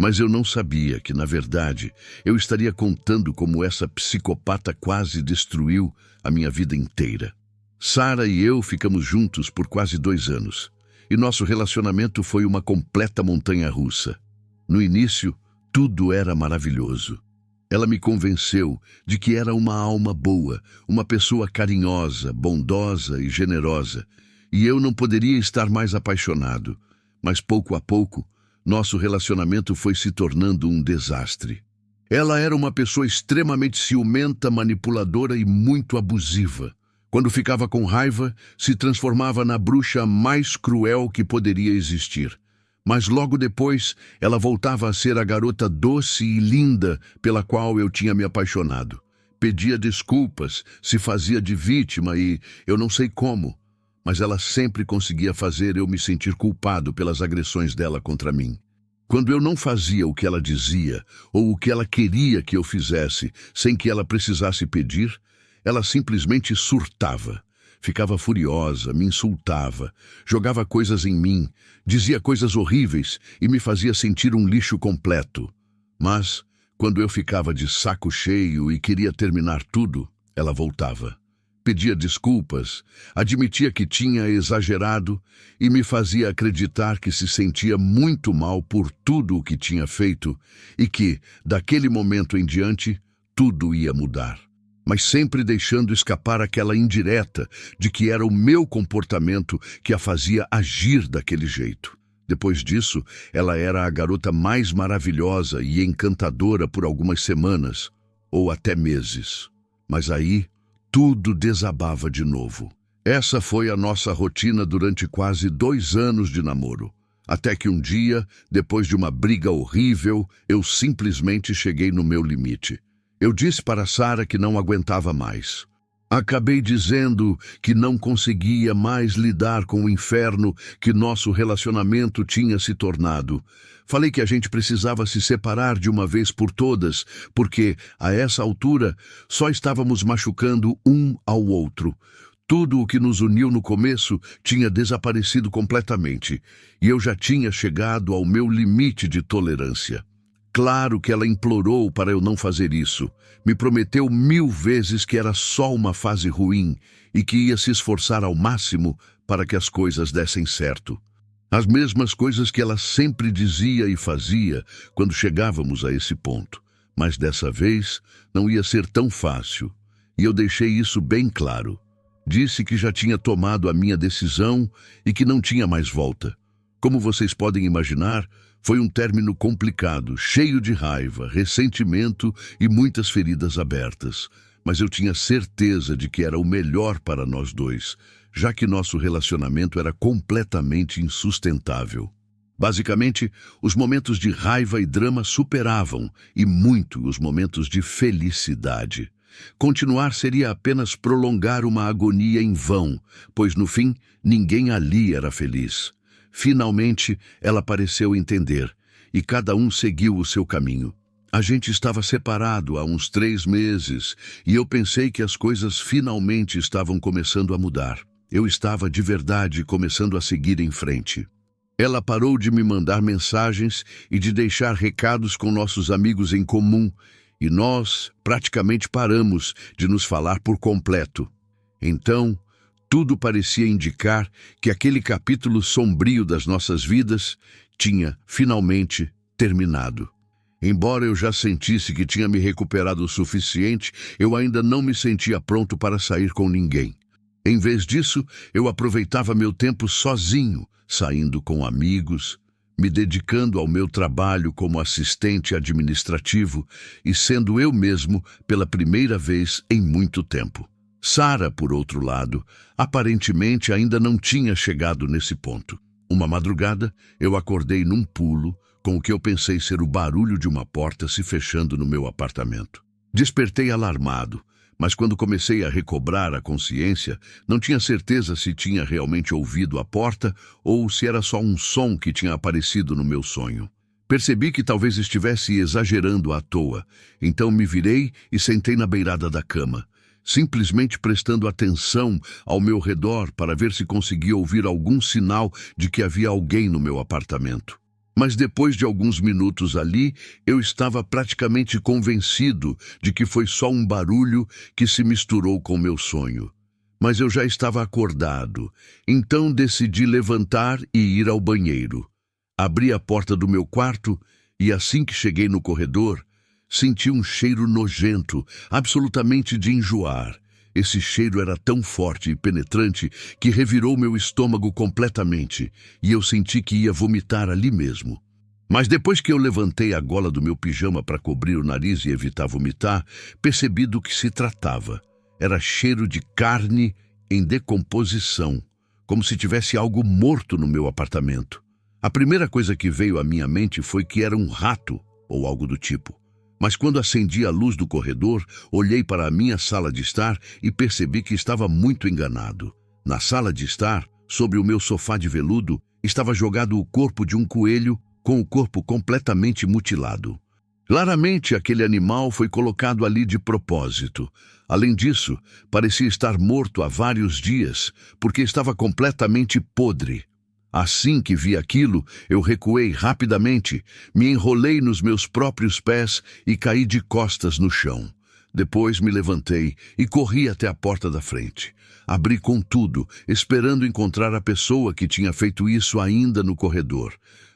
Mas eu não sabia que, na verdade, eu estaria contando como essa psicopata quase destruiu a minha vida inteira. Sara e eu ficamos juntos por quase 2 anos, e nosso relacionamento foi uma completa montanha-russa. No início, tudo era maravilhoso. Ela me convenceu de que era uma alma boa, uma pessoa carinhosa, bondosa e generosa, e eu não poderia estar mais apaixonado. Mas pouco a pouco, nosso relacionamento foi se tornando um desastre. Ela era uma pessoa extremamente ciumenta, manipuladora e muito abusiva. Quando ficava com raiva, se transformava na bruxa mais cruel que poderia existir. Mas logo depois, ela voltava a ser a garota doce e linda pela qual eu tinha me apaixonado. Pedia desculpas, se fazia de vítima e eu não sei como, mas ela sempre conseguia fazer eu me sentir culpado pelas agressões dela contra mim. Quando eu não fazia o que ela dizia ou o que ela queria que eu fizesse sem que ela precisasse pedir, ela simplesmente surtava. Ficava furiosa, me insultava, jogava coisas em mim, dizia coisas horríveis e me fazia sentir um lixo completo. Mas, quando eu ficava de saco cheio e queria terminar tudo, ela voltava. Pedia desculpas, admitia que tinha exagerado e me fazia acreditar que se sentia muito mal por tudo o que tinha feito e que, daquele momento em diante, tudo ia mudar. Mas sempre deixando escapar aquela indireta de que era o meu comportamento que a fazia agir daquele jeito. Depois disso, ela era a garota mais maravilhosa e encantadora por algumas semanas, ou até meses. Mas aí, tudo desabava de novo. Essa foi a nossa rotina durante quase 2 anos de namoro. Até que um dia, depois de uma briga horrível, eu simplesmente cheguei no meu limite. Eu disse para Sarah que não aguentava mais. Acabei dizendo que não conseguia mais lidar com o inferno que nosso relacionamento tinha se tornado. Falei que a gente precisava se separar de uma vez por todas, porque, a essa altura, só estávamos machucando um ao outro. Tudo o que nos uniu no começo tinha desaparecido completamente, e eu já tinha chegado ao meu limite de tolerância. Claro que ela implorou para eu não fazer isso. Me prometeu 1000 vezes que era só uma fase ruim e que ia se esforçar ao máximo para que as coisas dessem certo. As mesmas coisas que ela sempre dizia e fazia quando chegávamos a esse ponto. Mas dessa vez não ia ser tão fácil. E eu deixei isso bem claro. Disse que já tinha tomado a minha decisão e que não tinha mais volta. Como vocês podem imaginar, foi um término complicado, cheio de raiva, ressentimento e muitas feridas abertas. Mas eu tinha certeza de que era o melhor para nós dois, já que nosso relacionamento era completamente insustentável. Basicamente, os momentos de raiva e drama superavam, e muito, os momentos de felicidade. Continuar seria apenas prolongar uma agonia em vão, pois no fim, ninguém ali era feliz. Finalmente, ela pareceu entender, e cada um seguiu o seu caminho. A gente estava separado há uns 3 meses, e eu pensei que as coisas finalmente estavam começando a mudar. Eu estava, de verdade, começando a seguir em frente. Ela parou de me mandar mensagens e de deixar recados com nossos amigos em comum, e nós praticamente paramos de nos falar por completo. Então, tudo parecia indicar que aquele capítulo sombrio das nossas vidas tinha, finalmente, terminado. Embora eu já sentisse que tinha me recuperado o suficiente, eu ainda não me sentia pronto para sair com ninguém. Em vez disso, eu aproveitava meu tempo sozinho, saindo com amigos, me dedicando ao meu trabalho como assistente administrativo e sendo eu mesmo pela primeira vez em muito tempo. Sarah, por outro lado, aparentemente ainda não tinha chegado nesse ponto. Uma madrugada, eu acordei num pulo, com o que eu pensei ser o barulho de uma porta se fechando no meu apartamento. Despertei alarmado, mas quando comecei a recobrar a consciência, não tinha certeza se tinha realmente ouvido a porta ou se era só um som que tinha aparecido no meu sonho. Percebi que talvez estivesse exagerando à toa, então me virei e sentei na beirada da cama, simplesmente prestando atenção ao meu redor para ver se conseguia ouvir algum sinal de que havia alguém no meu apartamento. Mas depois de alguns minutos ali, eu estava praticamente convencido de que foi só um barulho que se misturou com meu sonho. Mas eu já estava acordado, então decidi levantar e ir ao banheiro. Abri a porta do meu quarto e assim que cheguei no corredor, senti um cheiro nojento, absolutamente de enjoar. Esse cheiro era tão forte e penetrante que revirou meu estômago completamente, e eu senti que ia vomitar ali mesmo. Mas depois que eu levantei a gola do meu pijama para cobrir o nariz e evitar vomitar, percebi do que se tratava. era cheiro de carne em decomposição, como se tivesse algo morto no meu apartamento. A primeira coisa que veio à minha mente foi que era um rato ou algo do tipo. Mas quando acendi a luz do corredor, olhei para a minha sala de estar e percebi que estava muito enganado. Na sala de estar, sobre o meu sofá de veludo, estava jogado o corpo de um coelho com o corpo completamente mutilado. Claramente, aquele animal foi colocado ali de propósito. Além disso, parecia estar morto há vários dias, porque estava completamente podre. Assim que vi aquilo, eu recuei rapidamente, me enrolei nos meus próprios pés e caí de costas no chão. Depois me levantei e corri até a porta da frente. Abri com tudo, esperando encontrar a pessoa que tinha feito isso ainda no corredor.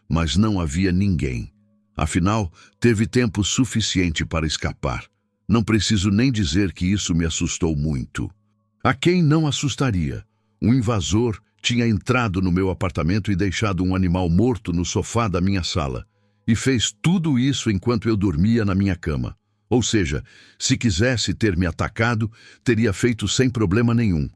Mas não havia ninguém. Afinal, teve tempo suficiente para escapar. Não preciso nem dizer que isso me assustou muito. A quem não assustaria? Um invasor tinha entrado no meu apartamento e deixado um animal morto no sofá da minha sala. E fez tudo isso enquanto eu dormia na minha cama. Ou seja, se quisesse ter me atacado, teria feito sem problema nenhum.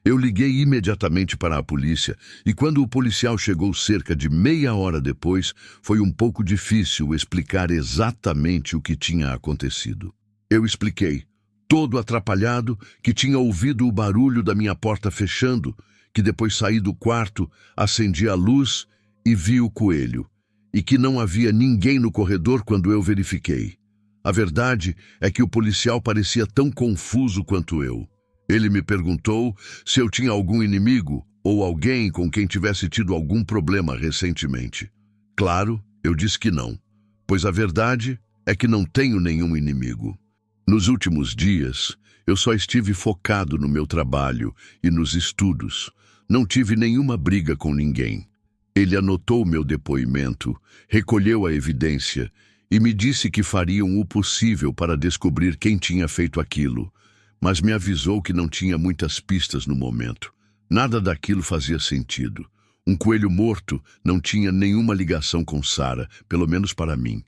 Eu liguei imediatamente para a polícia e quando o policial chegou cerca de meia hora depois, foi um pouco difícil explicar exatamente o que tinha acontecido. Eu expliquei, todo atrapalhado, que tinha ouvido o barulho da minha porta fechando, que depois saí do quarto, acendi a luz e vi o coelho, e que não havia ninguém no corredor quando eu verifiquei. A verdade é que o policial parecia tão confuso quanto eu. Ele me perguntou se eu tinha algum inimigo ou alguém com quem tivesse tido algum problema recentemente. Claro, eu disse que não, pois a verdade é que não tenho nenhum inimigo. Nos últimos dias, eu só estive focado no meu trabalho e nos estudos. Não tive nenhuma briga com ninguém. Ele anotou meu depoimento, recolheu a evidência e me disse que fariam o possível para descobrir quem tinha feito aquilo, mas me avisou que não tinha muitas pistas no momento. Nada daquilo fazia sentido. Um coelho morto não tinha nenhuma ligação com Sarah, pelo menos para mim.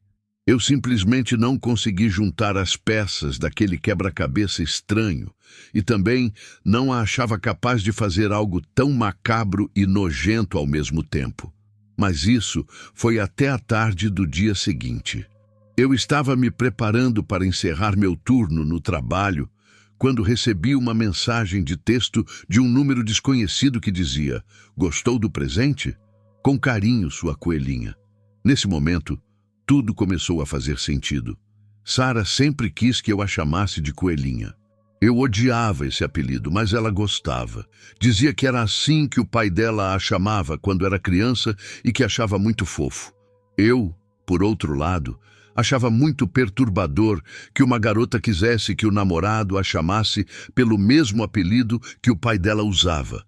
Eu simplesmente não consegui juntar as peças daquele quebra-cabeça estranho e também não a achava capaz de fazer algo tão macabro e nojento ao mesmo tempo. Mas isso foi até a tarde do dia seguinte. Eu estava me preparando para encerrar meu turno no trabalho quando recebi uma mensagem de texto de um número desconhecido que dizia: "Gostou do presente? Com carinho, sua coelhinha." Nesse momento, tudo começou a fazer sentido. Sarah sempre quis que eu a chamasse de coelhinha. Eu odiava esse apelido, mas ela gostava. Dizia que era assim que o pai dela a chamava quando era criança e que achava muito fofo. Eu, por outro lado, achava muito perturbador que uma garota quisesse que o namorado a chamasse pelo mesmo apelido que o pai dela usava.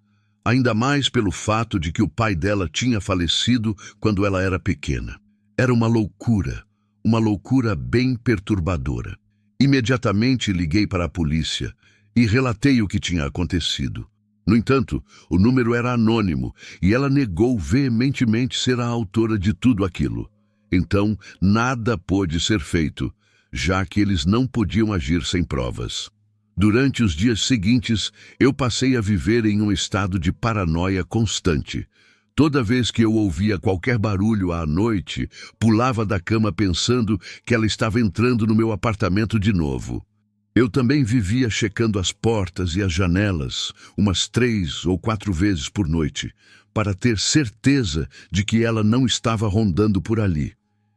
Ainda mais pelo fato de que o pai dela tinha falecido quando ela era pequena. Era uma loucura bem perturbadora. Imediatamente liguei para a polícia e relatei o que tinha acontecido. No entanto, o número era anônimo e ela negou veementemente ser a autora de tudo aquilo. Então, nada pôde ser feito, já que eles não podiam agir sem provas. Durante os dias seguintes, eu passei a viver em um estado de paranoia constante. Toda vez que eu ouvia qualquer barulho à noite, pulava da cama pensando que ela estava entrando no meu apartamento de novo. Eu também vivia checando as portas e as janelas umas 3 ou 4 vezes por noite, para ter certeza de que ela não estava rondando por ali.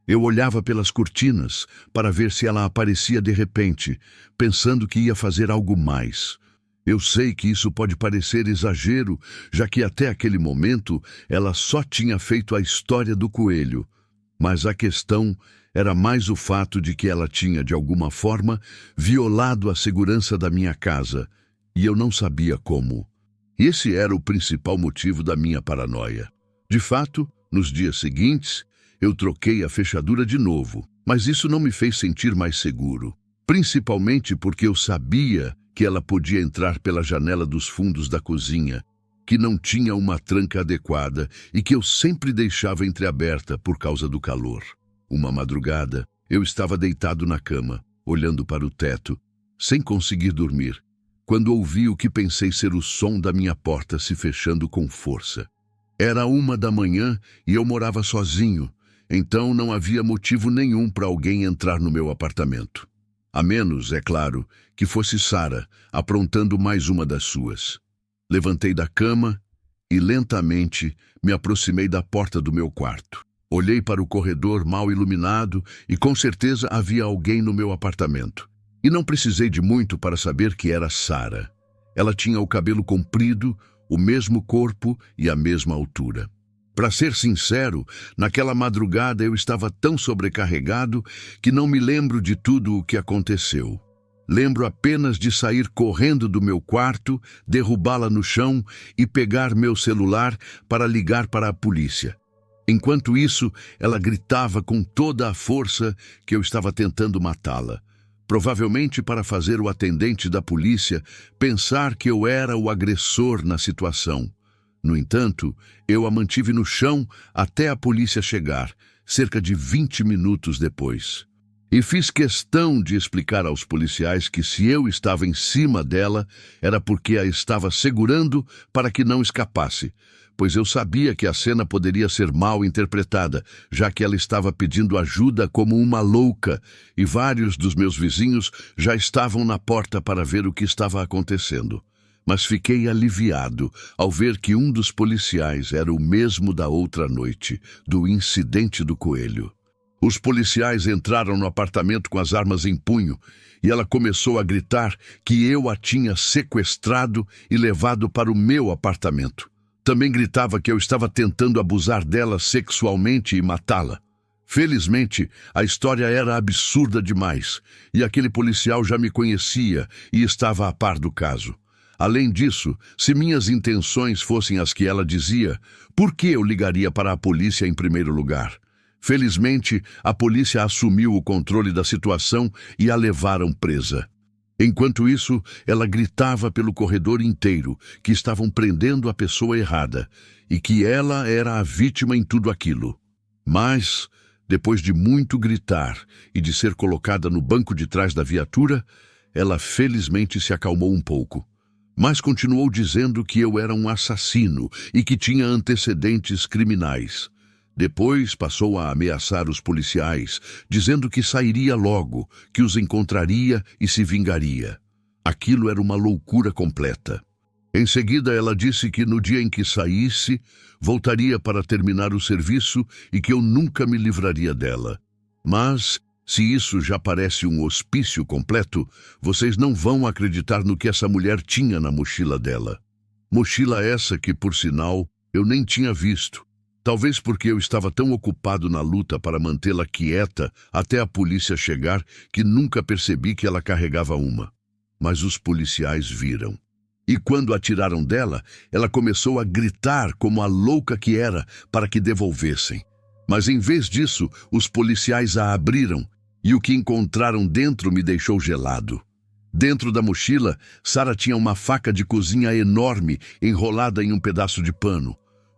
Eu olhava pelas cortinas para ver se ela aparecia de repente, pensando que ia fazer algo mais. Eu sei que isso pode parecer exagero, já que até aquele momento ela só tinha feito a história do coelho. Mas a questão era mais o fato de que ela tinha, de alguma forma, violado a segurança da minha casa, e eu não sabia como. Esse era o principal motivo da minha paranoia. De fato, nos dias seguintes, eu troquei a fechadura de novo, mas isso não me fez sentir mais seguro, principalmente porque eu sabia que ela podia entrar pela janela dos fundos da cozinha, que não tinha uma tranca adequada e que eu sempre deixava entreaberta por causa do calor. Uma madrugada, eu estava deitado na cama, olhando para o teto, sem conseguir dormir, quando ouvi o que pensei ser o som da minha porta se fechando com força. Era 1 da manhã e eu morava sozinho, então não havia motivo nenhum para alguém entrar no meu apartamento. A menos, é claro, que fosse Sarah, aprontando mais uma das suas. Levantei da cama e lentamente me aproximei da porta do meu quarto. Olhei para o corredor mal iluminado e com certeza havia alguém no meu apartamento. E não precisei de muito para saber que era Sarah. Ela tinha o cabelo comprido, o mesmo corpo e a mesma altura. Para ser sincero, naquela madrugada eu estava tão sobrecarregado que não me lembro de tudo o que aconteceu. Lembro apenas de sair correndo do meu quarto, derrubá-la no chão e pegar meu celular para ligar para a polícia. Enquanto isso, ela gritava com toda a força que eu estava tentando matá-la. Provavelmente para fazer o atendente da polícia pensar que eu era o agressor na situação. No entanto, eu a mantive no chão até a polícia chegar, cerca de 20 minutos depois. E fiz questão de explicar aos policiais que se eu estava em cima dela, era porque a estava segurando para que não escapasse, pois eu sabia que a cena poderia ser mal interpretada, já que ela estava pedindo ajuda como uma louca, e vários dos meus vizinhos já estavam na porta para ver o que estava acontecendo. Mas fiquei aliviado ao ver que um dos policiais era o mesmo da outra noite, do incidente do coelho. Os policiais entraram no apartamento com as armas em punho e ela começou a gritar que eu a tinha sequestrado e levado para o meu apartamento. Também gritava que eu estava tentando abusar dela sexualmente e matá-la. Felizmente, a história era absurda demais e aquele policial já me conhecia e estava a par do caso. Além disso, se minhas intenções fossem as que ela dizia, por que eu ligaria para a polícia em primeiro lugar? Felizmente, a polícia assumiu o controle da situação e a levaram presa. Enquanto isso, ela gritava pelo corredor inteiro que estavam prendendo a pessoa errada e que ela era a vítima em tudo aquilo. Mas, depois de muito gritar e de ser colocada no banco de trás da viatura, ela felizmente se acalmou um pouco. Mas continuou dizendo que eu era um assassino e que tinha antecedentes criminais. Depois passou a ameaçar os policiais, dizendo que sairia logo, que os encontraria e se vingaria. Aquilo era uma loucura completa. Em seguida, ela disse que no dia em que saísse, voltaria para terminar o serviço e que eu nunca me livraria dela. Mas, se isso já parece um hospício completo, vocês não vão acreditar no que essa mulher tinha na mochila dela. Mochila essa que, por sinal, eu nem tinha visto. Talvez porque eu estava tão ocupado na luta para mantê-la quieta até a polícia chegar que nunca percebi que ela carregava uma. Mas os policiais viram. E quando a tiraram dela, ela começou a gritar como a louca que era para que devolvessem. Mas em vez disso, os policiais a abriram e o que encontraram dentro me deixou gelado. Dentro da mochila, Sarah tinha uma faca de cozinha enorme enrolada em um pedaço de pano.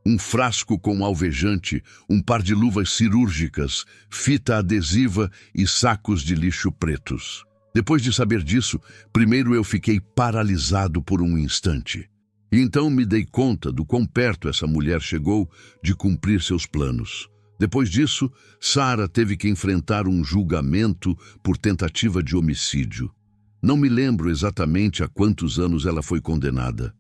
Um frasco com alvejante, um par de luvas cirúrgicas, fita adesiva e sacos de lixo pretos. Depois de saber disso, primeiro eu fiquei paralisado por um instante. E então me dei conta do quão perto essa mulher chegou de cumprir seus planos. Depois disso, Sarah teve que enfrentar um julgamento por tentativa de homicídio. Não me lembro exatamente a quantos anos ela foi condenada,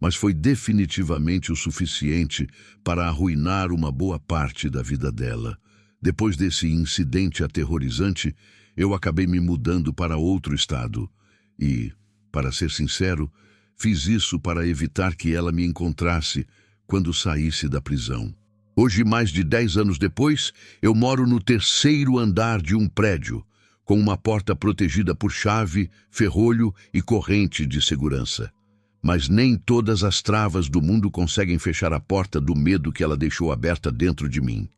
mas foi definitivamente o suficiente para arruinar uma boa parte da vida dela. Depois desse incidente aterrorizante, eu acabei me mudando para outro estado e, para ser sincero, fiz isso para evitar que ela me encontrasse quando saísse da prisão. Hoje, mais de 10 anos depois, eu moro no 3º andar de um prédio, com uma porta protegida por chave, ferrolho e corrente de segurança. Mas nem todas as travas do mundo conseguem fechar a porta do medo que ela deixou aberta dentro de mim.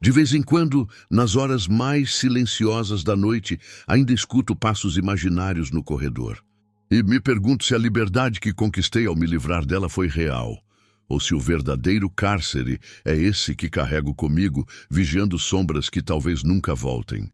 De vez em quando, nas horas mais silenciosas da noite, ainda escuto passos imaginários no corredor. E me pergunto se a liberdade que conquistei ao me livrar dela foi real, ou se o verdadeiro cárcere é esse que carrego comigo, vigiando sombras que talvez nunca voltem.